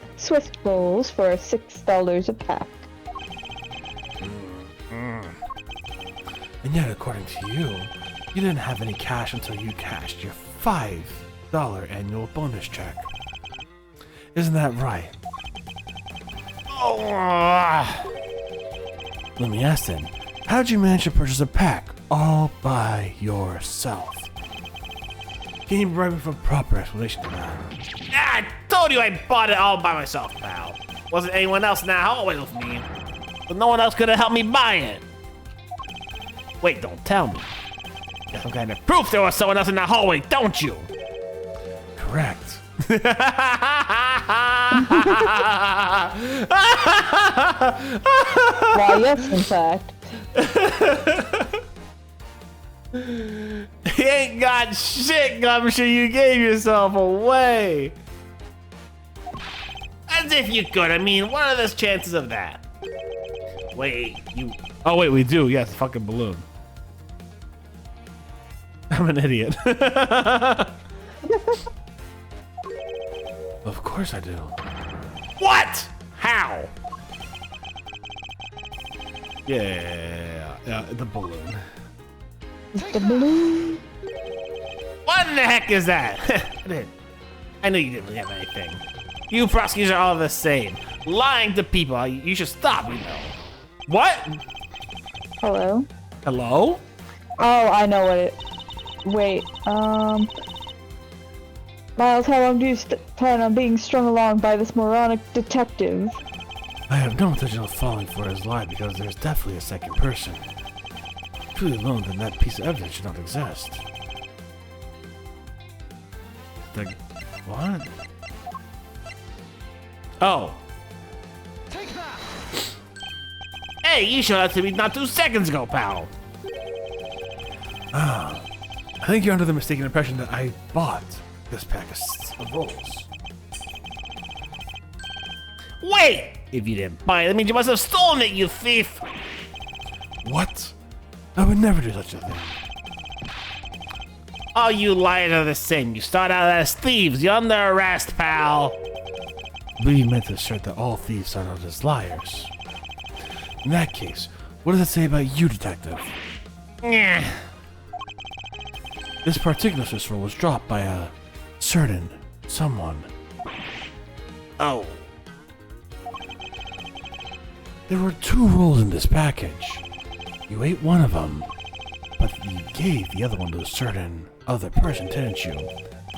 rolls for $6 a pack. And yet, according to you, you didn't have any cash until you cashed your $5 annual bonus check. Isn't that right? Let me ask then, how did you manage to purchase a pack all by yourself? Can you provide me with a proper explanation to that? I told you I bought it all by myself, pal. Wasn't anyone else in that hallway with me. But no one else could have helped me buy it. Wait, don't tell me. You got some kind of proof there was someone else in that hallway, don't you? Correct. Why, yes, in fact. You ain't got shit, Gumshoe. You gave yourself away. As if you could. I mean, what are the chances of that? Wait, you... Oh wait, we do. Yes, fucking balloon. I'm an idiot. Of course I do. What? How? Yeah, the balloon. The balloon. What in the heck is that? I knew you didn't really have anything. You prosecutors are all the same. Lying to people, you should stop, you know. What? Hello? Hello? Oh, I know what it... Wait, Miles, how long do you plan on being strung along by this moronic detective? I have no intention of falling for his lie because there's definitely a second person. Truly alone, then that piece of evidence should not exist. What? Oh. Hey, you showed up to me not 2 seconds ago, pal. I think you're under the mistaken impression that I bought this pack of rolls. Wait! If you didn't buy it, that means you must have stolen it, you thief! What? I would never do such a thing. All you liars are the same. You start out as thieves. You're under arrest, pal. We meant to assert that all thieves start out as liars. In that case, what does it say about you, detective? Yeah. This particular roll was dropped by a certain someone. Oh. There were 2 rolls in this package. You ate one of them, but you gave the other one to a certain other person, didn't you?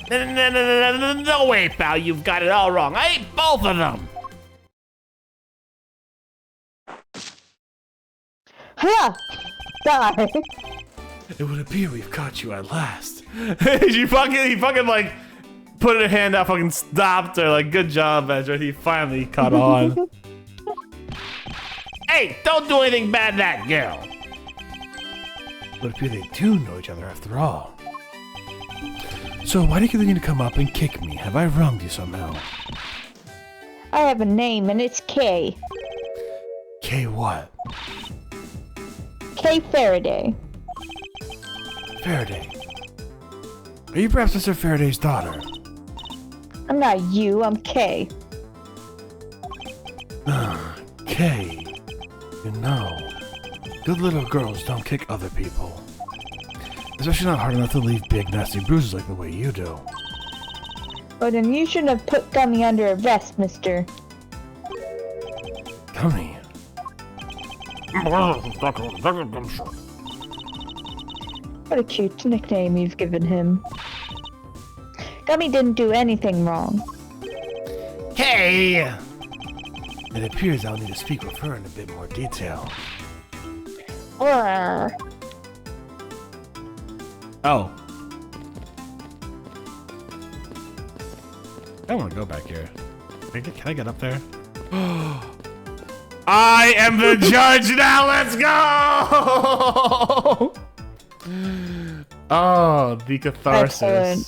No way, pal. You've got it all wrong. I ate both of them. Ha! Die! It would appear we've caught you at last. he fucking like put her hand out, fucking stopped her. Like, good job, Ezra. He finally caught on. Hey, don't do anything bad to that girl. It would appear they do know each other after all. So why do you continue to come up and kick me? Have I wronged you somehow? I have a name and it's K. K what? K Faraday. Faraday. Are you perhaps Mr. Faraday's daughter? I'm not you, I'm K. K. You know, good little girls don't kick other people. Especially not hard enough to leave big nasty bruises like the way you do. Well then you shouldn't have put Gummy under arrest, mister. Gummy. What a cute nickname you've given him. Gummy didn't do anything wrong. Hey! It appears I'll need to speak with her in a bit more detail. Or Oh. I want to go back here. Can I get up there? I am the judge now. Let's go! Oh, the catharsis. Excellent.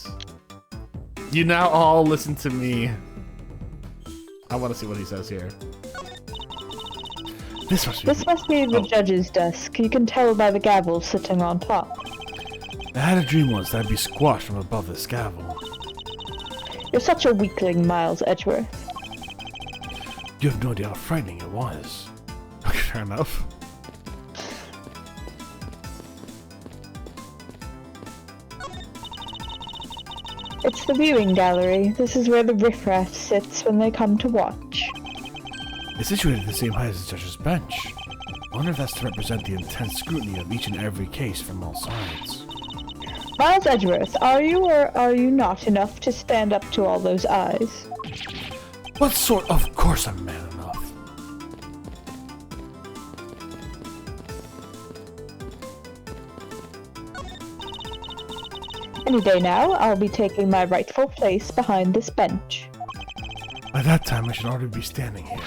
You now all listen to me. I want to see what he says here. This must be the judge's desk. You can tell by the gavel sitting on top. I had a dream once that I'd be squashed from above this gavel. You're such a weakling, Miles Edgeworth. You have no idea how frightening it was. Okay, fair enough. It's the viewing gallery. This is where the riffraff sits when they come to watch. It's situated at the same height as the judge's bench. I wonder if that's to represent the intense scrutiny of each and every case from all sides. Miles Edgeworth, are you or are you not enough to stand up to all those eyes? What sort? Of course I'm man enough. Any day now, I'll be taking my rightful place behind this bench. By that time, I should already be standing here.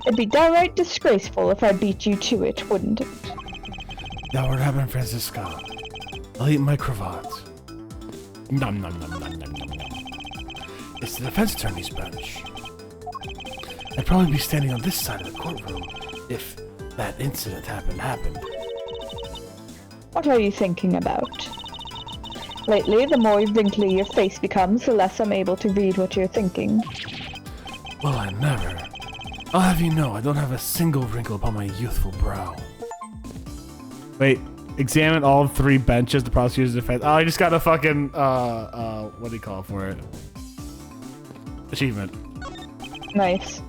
It'd be downright disgraceful if I beat you to it, wouldn't it? That would happen, Francisca. I'll eat my cravat. Nom nom nom nom nom nom nom. It's the defense attorney's bench. I'd probably be standing on this side of the courtroom if that incident happened. What are you thinking about? Lately, the more wrinkly your face becomes, the less I'm able to read what you're thinking. Well, I never. I'll have you know, I don't have a single wrinkle upon my youthful brow. Wait, examine all 3 benches, the prosecutor's defense. Oh, I just got a fucking, what do you call it for it? Achievement. Nice.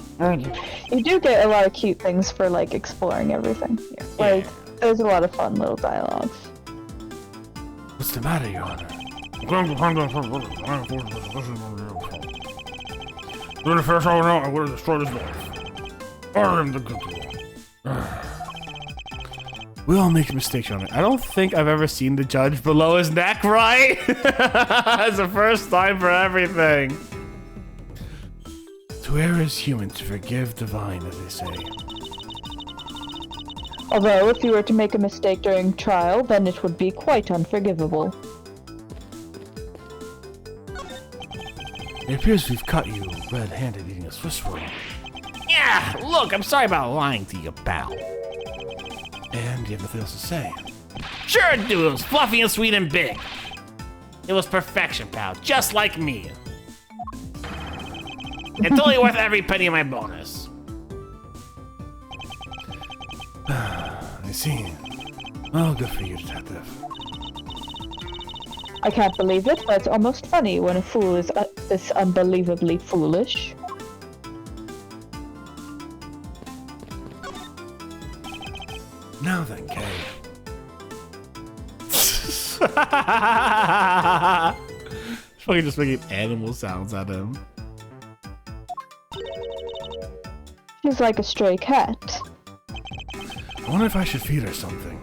You do get a lot of cute things for, like, exploring everything. Yeah. Like, there's a lot of fun little dialogues. What's the matter, Your Honor? You're the first I know, I would have destroyed his life. I am the good one. We all make mistakes, Your Honor. I don't think I've ever seen the judge below his neck, right? It's the first time for everything. To err is human, to forgive divine, as they say. Although, if you were to make a mistake during trial, then it would be quite unforgivable. It appears we've caught you red-handed eating a Swiss roll. Yeah, look, I'm sorry about lying to you, pal. And you have nothing else to say. Sure it do, it was fluffy and sweet and big. It was perfection, pal, just like me. It's totally worth every penny of my bonus. I see. Oh, good for you, Detective. I can't believe it, but it's almost funny when a fool is this unbelievably foolish. Now then, Kay. Fucking just making animal sounds at him. She's like a stray cat. I wonder if I should feed her something.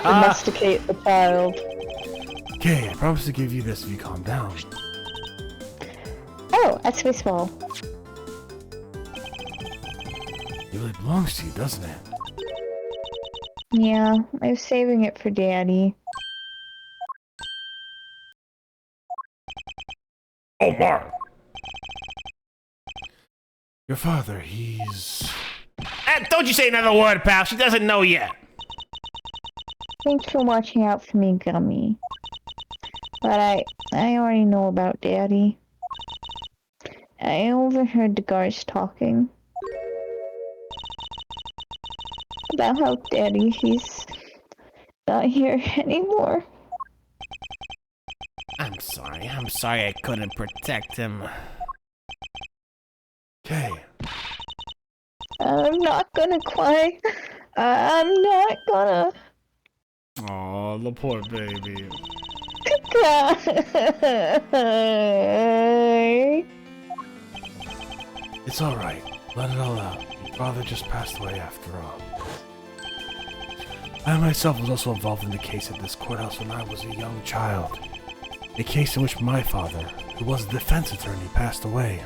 Domesticate the child. Kay, I promise to give you this if you calm down. Oh, a Swiss ball. It really belongs to you, doesn't it? Yeah, I was saving it for Daddy. Oh my! Your father, he's... Don't you say another word, pal, she doesn't know yet. Thanks for watching out for me, Gummy. But I already know about Daddy. I overheard the guards talking. About how Daddy, he's not here anymore. I'm sorry I couldn't protect him. Kay. I'm not gonna cry. I'm not gonna Aw, the poor baby. cry. It's alright. Let it all out. Your father just passed away after all. I myself was also involved in the case at this courthouse when I was a young child. A case in which my father, who was a defense attorney, passed away.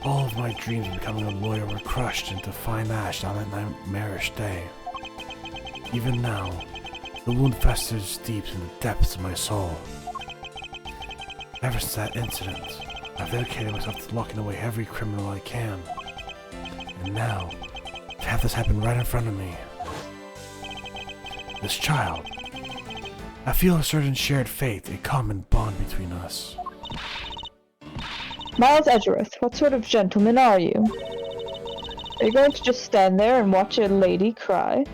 All of my dreams of becoming a lawyer were crushed into fine ash on that nightmarish day. Even now, the wound festers deep in the depths of my soul. Ever since that incident, I've dedicated myself to locking away every criminal I can. And now, to have this happen right in front of me. This child. I feel a certain shared fate, a common bond between us. Miles Edgeworth, what sort of gentleman are you? Are you going to just stand there and watch a lady cry?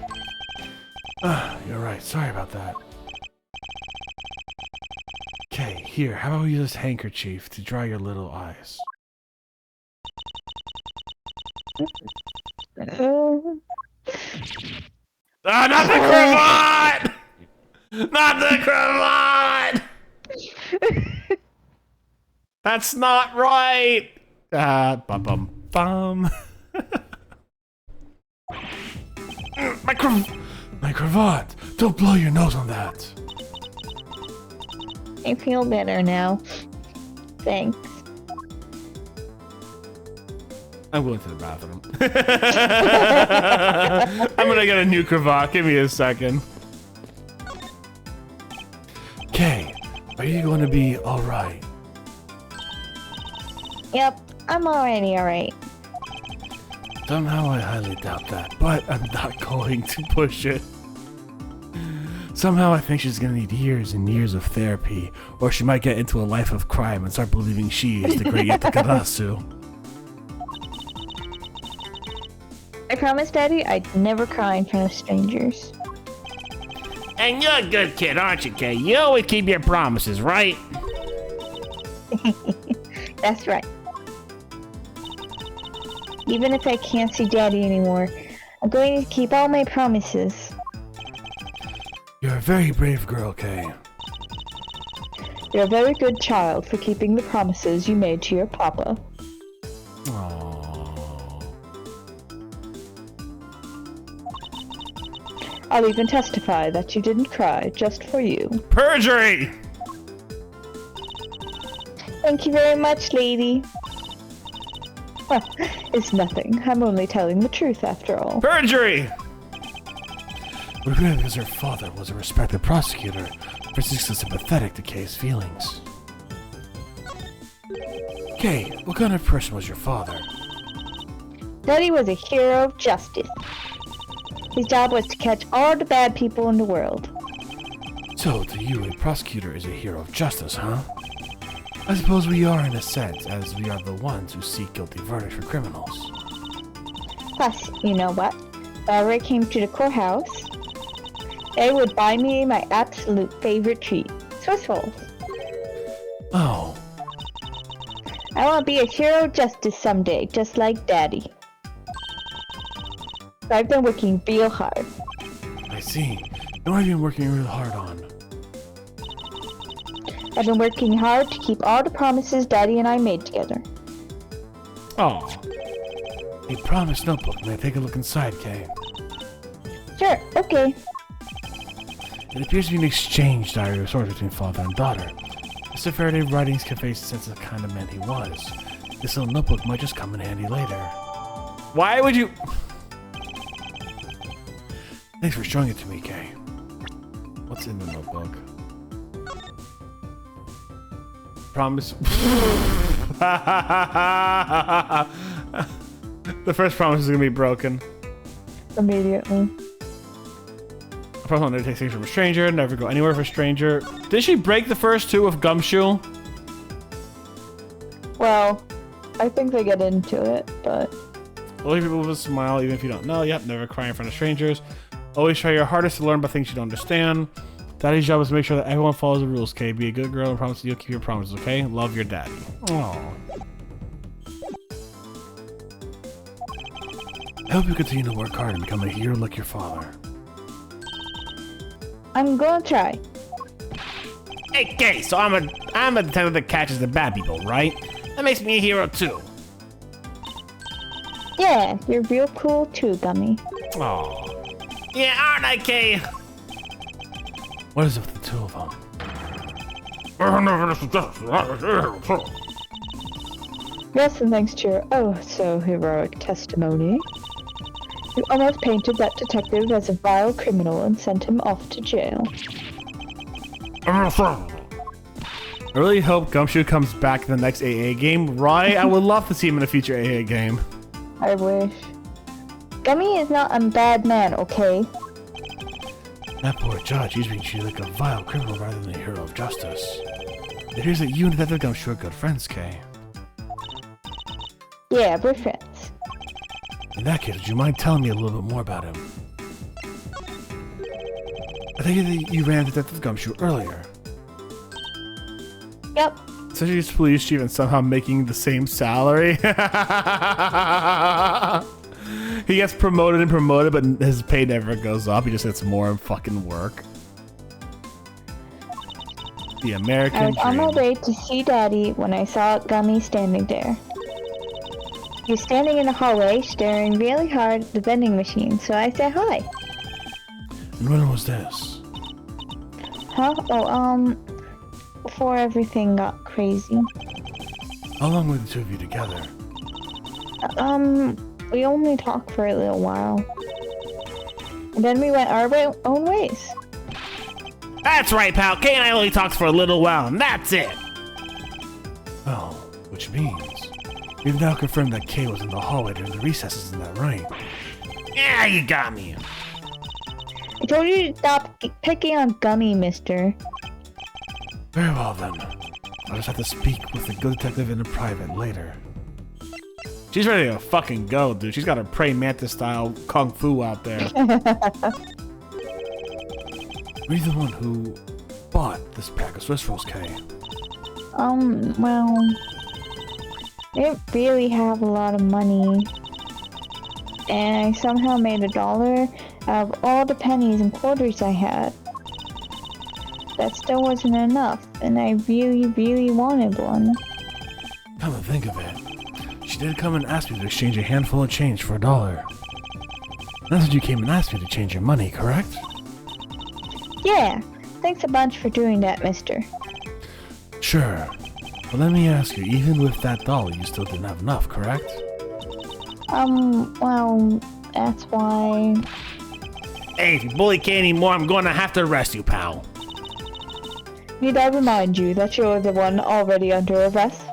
You're right. Sorry about that. Okay, here, how about we use this handkerchief to dry your little eyes? Not the cravat! Not the cravat! That's not right! Bum bum bum. My cravat! Don't blow your nose on that! I feel better now. Thanks. I'm going to the bathroom. I'm gonna get a new cravat. Give me a second. Okay, are you going to be alright? Yep, I'm already alright. Somehow I highly doubt that, but I'm not going to push it. Somehow I think she's gonna need years and years of therapy, or she might get into a life of crime and start believing she is the great Yatakarasu. I promise, Daddy, I'd never cry in front of strangers. And you're a good kid, aren't you, Kay? You always keep your promises, right? That's right. Even if I can't see Daddy anymore, I'm going to keep all my promises. You're a very brave girl, Kay. You're a very good child for keeping the promises you made to your papa. Aww. I'll even testify that you didn't cry just for you. Perjury! Thank you very much, lady. Well, it's nothing. I'm only telling the truth after all. Perjury! Would have been because her father was a respected prosecutor, persistently sympathetic to Kay's feelings. Kay, what kind of person was your father? Daddy was a hero of justice. His job was to catch all the bad people in the world. So, to you, a prosecutor is a hero of justice, huh? I suppose we are in a sense, as we are the ones who seek guilty verdicts for criminals. Plus, you know what? Whenever I came to the courthouse, they would buy me my absolute favorite treat, Swiss rolls. Oh, I want to be a hero of justice someday, just like Daddy. So I've been working real hard. I see. And what have you been working real hard on? I've been working hard to keep all the promises Daddy and I made together. Oh. A promise notebook. May I take a look inside, Kay? Sure, okay. It appears to be an exchange diary of sorts between father and daughter. Mr. Faraday writings convey a sense of the kind of man he was. This little notebook might just come in handy later. Why would you... Thanks for showing it to me, Kay. What's in the notebook? Promise... The first promise is gonna be broken. Immediately. First one, never take things from a stranger, never go anywhere for a stranger. Did she break the first two with Gumshoe? Well, I think they get into it, but... Always people with a smile, even if you don't know. Yep, never cry in front of strangers. Always try your hardest to learn about things you don't understand. Daddy's job is to make sure that everyone follows the rules, Kay. Be a good girl and promise you'll keep your promises, okay? Love your daddy. Aww. I hope you continue to work hard and become a hero like your father. I'm gonna try. Hey, Kay, so I'm a detective that catches the bad people, right? That makes me a hero, too. Yeah, you're real cool too, Gummy. Aww. Yeah, aren't I, Kay? What is it with the two of them? Yes, and thanks to your oh so heroic testimony, you almost painted that detective as a vile criminal and sent him off to jail. I really hope Gumshoe comes back in the next AA game. Right? I would love to see him in a future AA game. I wish. Gummy is not a bad man, okay? That poor judge, he's being treated like a vile criminal rather than a hero of justice. It appears that you and Detective Gumshoe are good friends, Kay. Yeah, we're friends. In that case, would you mind telling me a little bit more about him? I think that you ran into Detective Gumshoe earlier. Yep. So she's police chief and somehow making the same salary. He gets promoted and promoted, but his pay never goes up. He just gets more fucking work. The American I was on my dream. way to see Daddy when I saw Gummy standing there. He was standing in the hallway, staring really hard at the vending machine, so I said hi. And when was this? Huh? Oh, before everything got crazy. How long were the two of you together? We only talked for a little while. And then we went our own ways. That's right, pal. Kay and I only talked for a little while, and that's it. Oh, which means we've now confirmed that Kay was in the hallway during the recesses, isn't that right? Yeah, you got me. I told you to stop picking on Gummy, mister. Very well then. I'll just have to speak with the good detective in a private later. She's ready to fucking go, dude. She's got her praying mantis style kung fu out there. Were you the one who bought this pack of Swiss rolls, Kay? Well, I didn't really have a lot of money. And I somehow made $1 out of all the pennies and quarters I had. That still wasn't enough, and I really, really wanted one. Come to think of it, she did come and ask me to exchange a handful of change for $1. That's what you came and asked me to change your money, correct? Yeah, thanks a bunch for doing that, mister. Sure. But let me ask you, even with that $1, you still didn't have enough, correct? Well, that's why... Hey, if you bully Kay anymore, I'm going to have to arrest you, pal. Need I remind you that you're the one already under arrest?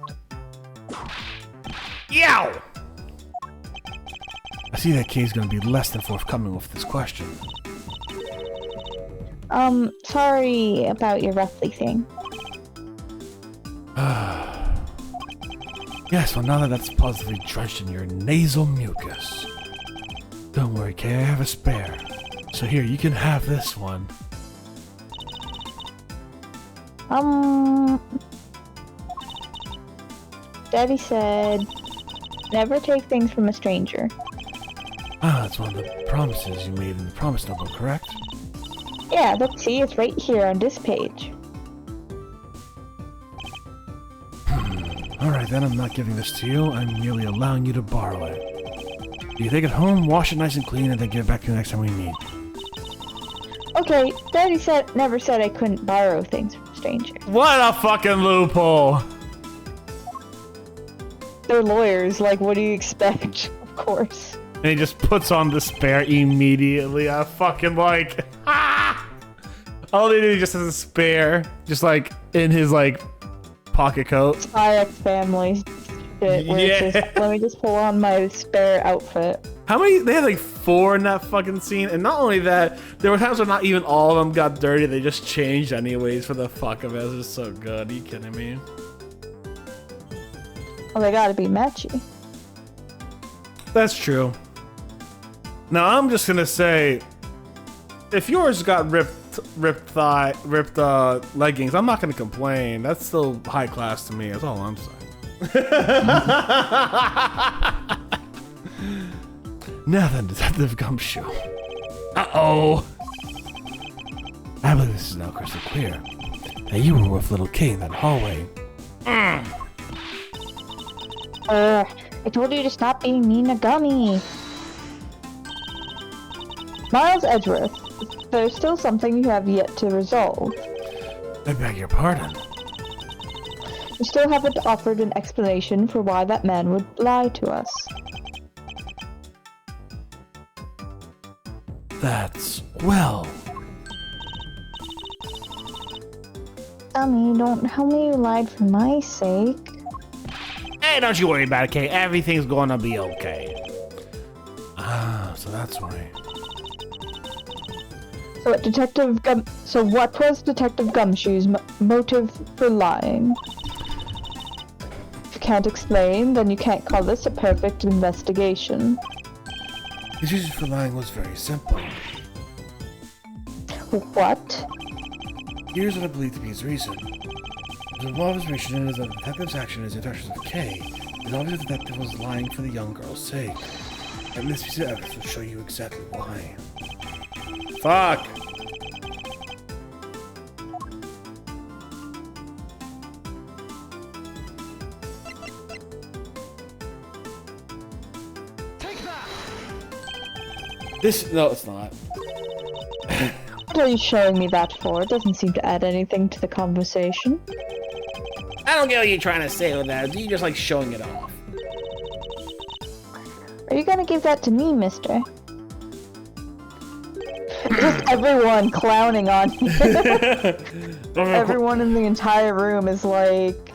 Yow! I see that Kay's gonna be less than forthcoming with this question. Sorry about your roughly thing. Yes, well now that that's positively drenched in your nasal mucus. Don't worry, Kay, I have a spare. So here, you can have this one. Daddy said, never take things from a stranger. Ah, that's one of the promises you made in the promise notebook, correct? Yeah, let's see, it's right here on this page. Alright then, I'm not giving this to you, I'm merely allowing you to borrow it. You take it home, wash it nice and clean, and then give it back to you next time we meet. Okay, Daddy never said I couldn't borrow things from strangers. What a fucking loophole! They're lawyers, like, what do you expect? Of course. And he just puts on the spare immediately. I fucking like... All they do is just has a spare, just like, in his, like, pocket coat. Spy family shit, where it's just, let me just pull on my spare outfit. How many? They had like 4 in that fucking scene, and not only that, there were times where not even all of them got dirty. They just changed anyways for the fuck of it. It was just so good. Are you kidding me? Well, they gotta be matchy. That's true. Now I'm just gonna say, if yours got ripped leggings, I'm not gonna complain. That's still high class to me. That's all I'm saying. Now then, Detective Gumshoe. Uh-oh. I believe this is now crystal clear. Now you were with little Kay in that hallway. I told you to stop being mean to Gummy. Miles Edgeworth, there's still something you have yet to resolve. I beg your pardon. You still haven't offered an explanation for why that man would lie to us. That's well. Gummy, don't tell me you lied for my sake. Hey, don't you worry about it, Kay. Everything's gonna be okay. Ah, so that's why. So what was Detective Gumshoe's motive for lying? If you can't explain, then you can't call this a perfect investigation. His reason for lying was very simple. What? Here's what I believe to be his reason. The law of his reason is that the detective's action is interactions with Kay. It's obvious the detective was lying for the young girl's sake. And this piece of evidence will show you exactly why. Fuck! No, it's not. What are you showing me that for? It doesn't seem to add anything to the conversation. I don't get what you're trying to say with that. You're just like showing it off. Are you gonna give that to me, mister? Just everyone clowning on you. Everyone in the entire room is like...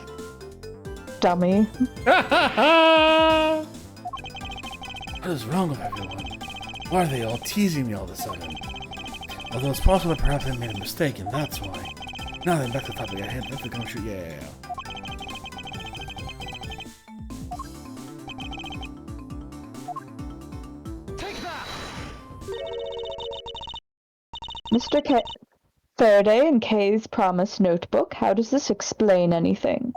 dummy. What is wrong with everyone? Why are they all teasing me all of a sudden? Although it's possible that perhaps I made a mistake, and that's why. Now then, back to the topic at hand. That's the gumshoe. Yeah. Mr. Faraday and Kay's promise notebook. How does this explain anything?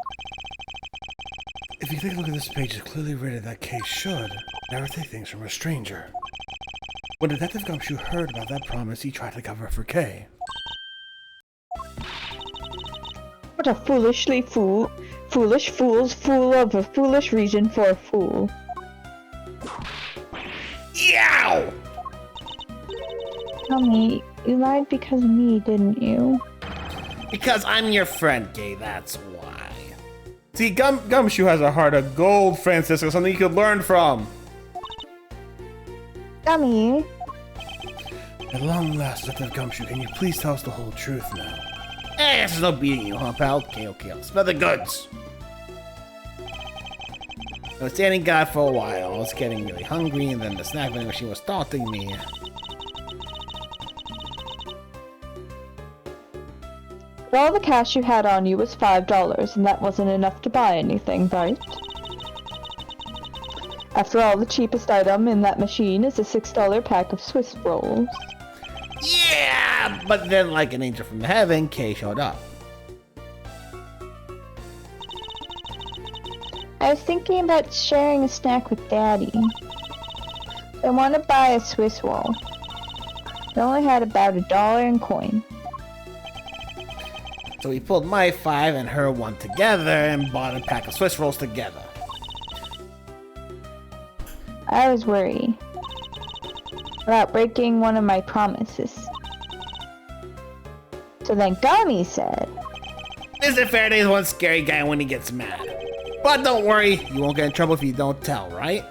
If you take a look at this page, it's clearly written that Kay should never take things from a stranger. When Detective Gumshoe heard about that promise, he tried to cover it for Kay. What a foolish fool's fool of a foolish reason for a fool. Yow! Tell me, you lied because of me, didn't you? Because I'm your friend, Gay, that's why. See, Gumshoe has a heart of gold, Francisco, something you could learn from. Gummy, At long last, Detective Gumshoe, can you please tell us the whole truth now? Eh, there's no beating you, huh, pal? Okay, I'll smell the goods. I was standing guard for a while. I was getting really hungry, and then the snack vending machine was taunting me. all the cash you had on you was $5, and that wasn't enough to buy anything, right? After all, the cheapest item in that machine is a $6 pack of Swiss rolls. Yeah, but then like an angel from heaven, Kay showed up. I was thinking about sharing a snack with Daddy. I want to buy a Swiss roll. I only had about $1 in coin. So we pulled my 5 and her 1 together and bought a pack of Swiss rolls together. I was worried about breaking one of my promises. So then Gummy said, Mr. Faraday's one scary guy when he gets mad. But don't worry, you won't get in trouble if you don't tell, right?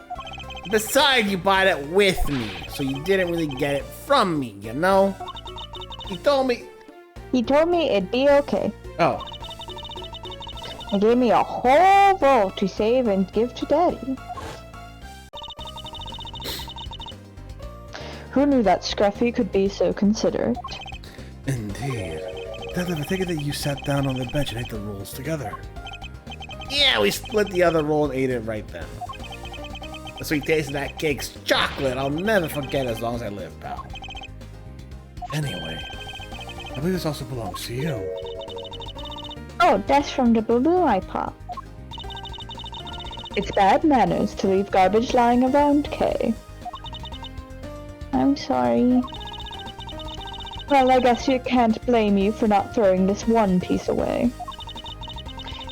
Besides, you bought it with me, so you didn't really get it from me, you know? He told me it'd be okay. Oh. He gave me a whole roll to save and give to Daddy. Who knew that Scruffy could be so considerate? Indeed. Dad, I take it that you sat down on the bench and ate the rolls together. Yeah, we split the other roll and ate it right then. The sweet taste of that cake's chocolate I'll never forget as long as I live, pal. Anyway, I believe this also belongs to you. Oh, that's from the balloon I popped. It's bad manners to leave garbage lying around, Kay. I'm sorry. Well, I guess you can't blame you for not throwing this one piece away.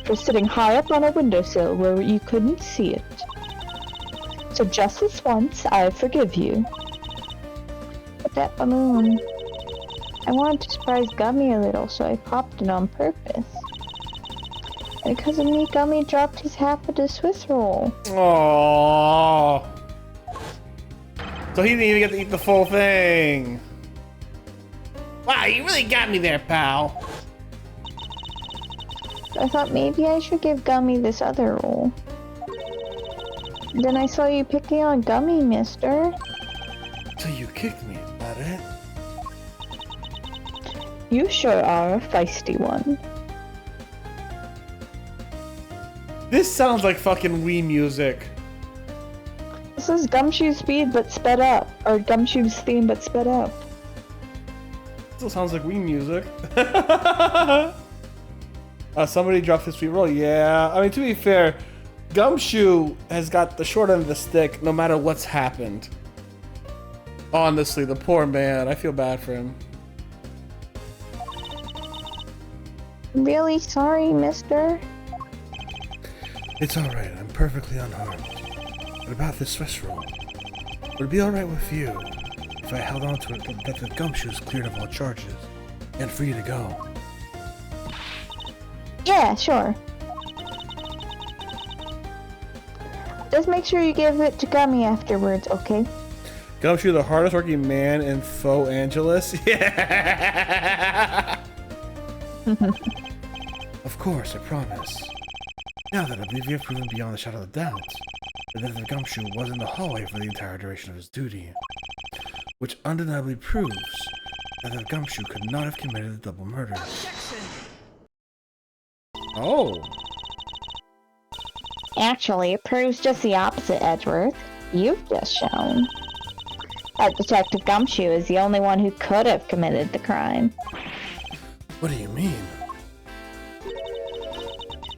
For sitting high up on a windowsill where you couldn't see it. So just this once, I forgive you. But that balloon... I wanted to surprise Gummy a little, so I popped it on purpose. And because of me, Gummy dropped his half of the Swiss roll. Aww. So he didn't even get to eat the full thing. Wow, you really got me there, pal. I thought maybe I should give Gummy this other roll. Then I saw you picking on Gummy, mister. So you kicked me, is that it? You sure are a feisty one. This sounds like fucking Wii music. This is Gumshoe's speed but sped up. Or Gumshoe's theme but sped up. Still sounds like Wii music. Somebody dropped his sweet roll. Yeah, I mean, to be fair, Gumshoe has got the short end of the stick no matter what's happened. Honestly, the poor man. I feel bad for him. Really sorry, mister. It's alright, I'm perfectly unharmed. But about this Swiss roll, would it be alright with you if I held on to it that the Gumshoe's cleared of all charges and free to go? Yeah, sure. Just make sure you give it to Gummy afterwards, okay? Gumshoe, the hardest working man in Faux Angeles? Yeah! Of course, I promise. Now that I believe you have proven beyond a shadow of doubt that the Gumshoe was in the hallway for the entire duration of his duty, which undeniably proves that the gumshoe could not have committed the double murder. Oh. Actually, it proves just the opposite, Edgeworth. You've just shown that Detective Gumshoe is the only one who could have committed the crime. What do you mean?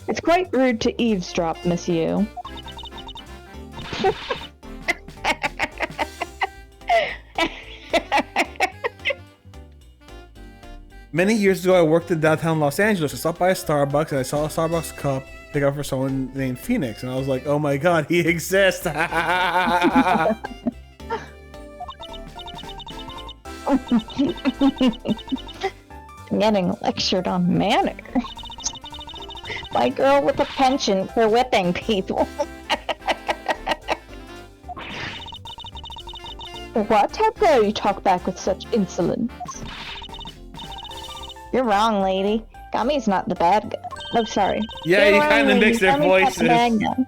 It's quite rude to eavesdrop, Miss Yu. Many years ago, I worked in downtown Los Angeles. I stopped by a Starbucks and I saw a Starbucks cup pick up for someone named Phoenix, and I was like, "Oh my god, he exists!" I'm getting lectured on manners. My girl with a penchant for whipping people. What? How dare you talk back with such insolence? You're wrong, lady. Gummy's not the bad guy. Oh, sorry. Yeah, You're you wrong, kind of lady. mix their Gummy's not voices. the bad guy.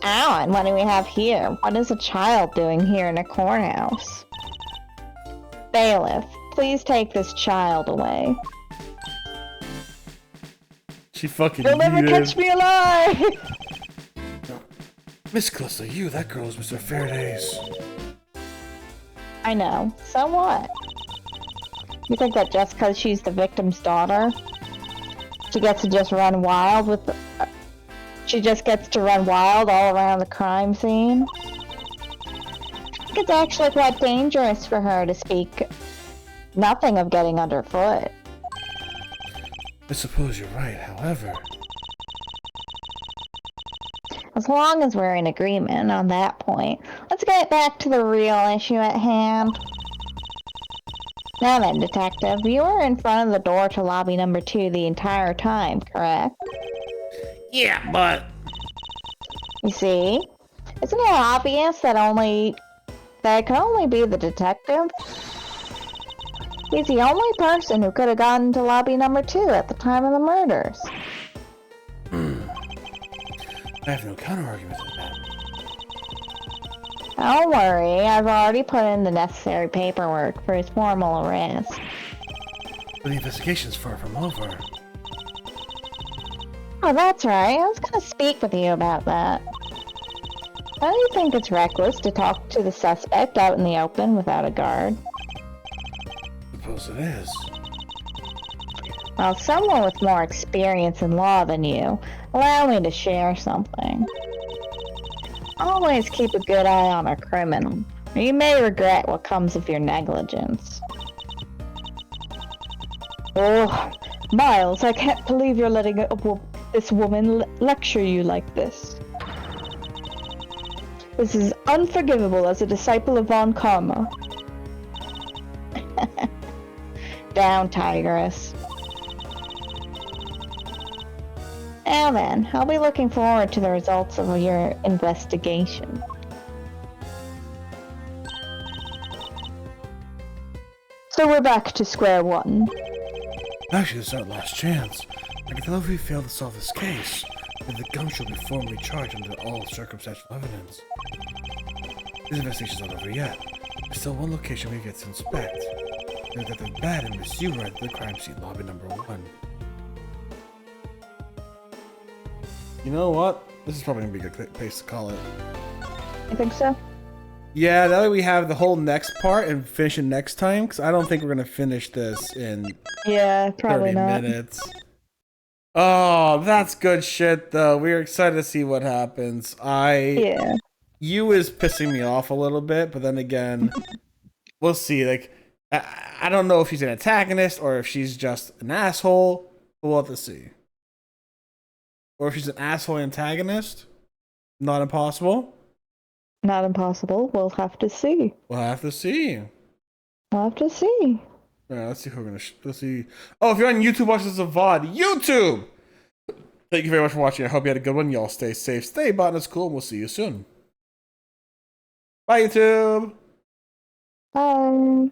Ow, and what do we have here? What is a child doing here in a courthouse? Bailiff, please take this child away. She fucking You'll never needed. catch me alive! Miss Calista, that girl is Mr. Faraday's. I know. So what? You think that just because she's the victim's daughter, she gets to just run wild with the, she just gets to run wild all around the crime scene? I think it's actually quite dangerous for her to speak nothing of getting underfoot. I suppose you're right, however. As long as we're in agreement on that point, let's get back to the real issue at hand. Now then, Detective, you were in front of the door to lobby number 2 the entire time, correct? Yeah, but You see? Isn't it obvious that it could only be the detective? He's the only person who could have gotten to lobby number 2 at the time of the murders. I have no counter-argument to that. Don't worry, I've already put in the necessary paperwork for his formal arrest. But the investigation's far from over. Oh, that's right. I was gonna speak with you about that. Don't you think it's reckless to talk to the suspect out in the open without a guard? Suppose it is. Well, someone with more experience in law than you, allow me to share something. Always keep a good eye on a criminal, or you may regret what comes of your negligence. Oh, Miles, I can't believe you're letting this woman lecture you like this. This is unforgivable as a disciple of Von Karma. Down, Tigress. Now then, I'll be looking forward to the results of your investigation. So we're back to square one. Actually, this is our last chance. I can tell if we fail to solve this case, then the gumshoe will be formally charged under all circumstantial evidence. This investigation's not over yet. There's still one location we get to inspect. And that the bad and Miss Yu are at the crime scene, lobby number 1. You know what? This is probably gonna be a good place to call it. I think so. Yeah, that way we have the whole next part and finish it next time, because I don't think we're gonna finish this in Yeah, 30 probably not. minutes. Oh, that's good shit, though. We're excited to see what happens. Yeah. You is pissing me off a little bit, but then again, we'll see. Like, I don't know if she's an antagonist or if she's just an asshole. But we'll have to see. Or if she's an asshole antagonist, not impossible. Not impossible. We'll have to see. We'll have to see. We'll have to see. All right, let's see who we're gonna. Let's see. Oh, if you're on YouTube, watch this as a VOD. YouTube. Thank you very much for watching. I hope you had a good one. Y'all stay safe, stay Botanist Cool, and we'll see you soon. Bye, YouTube. Bye.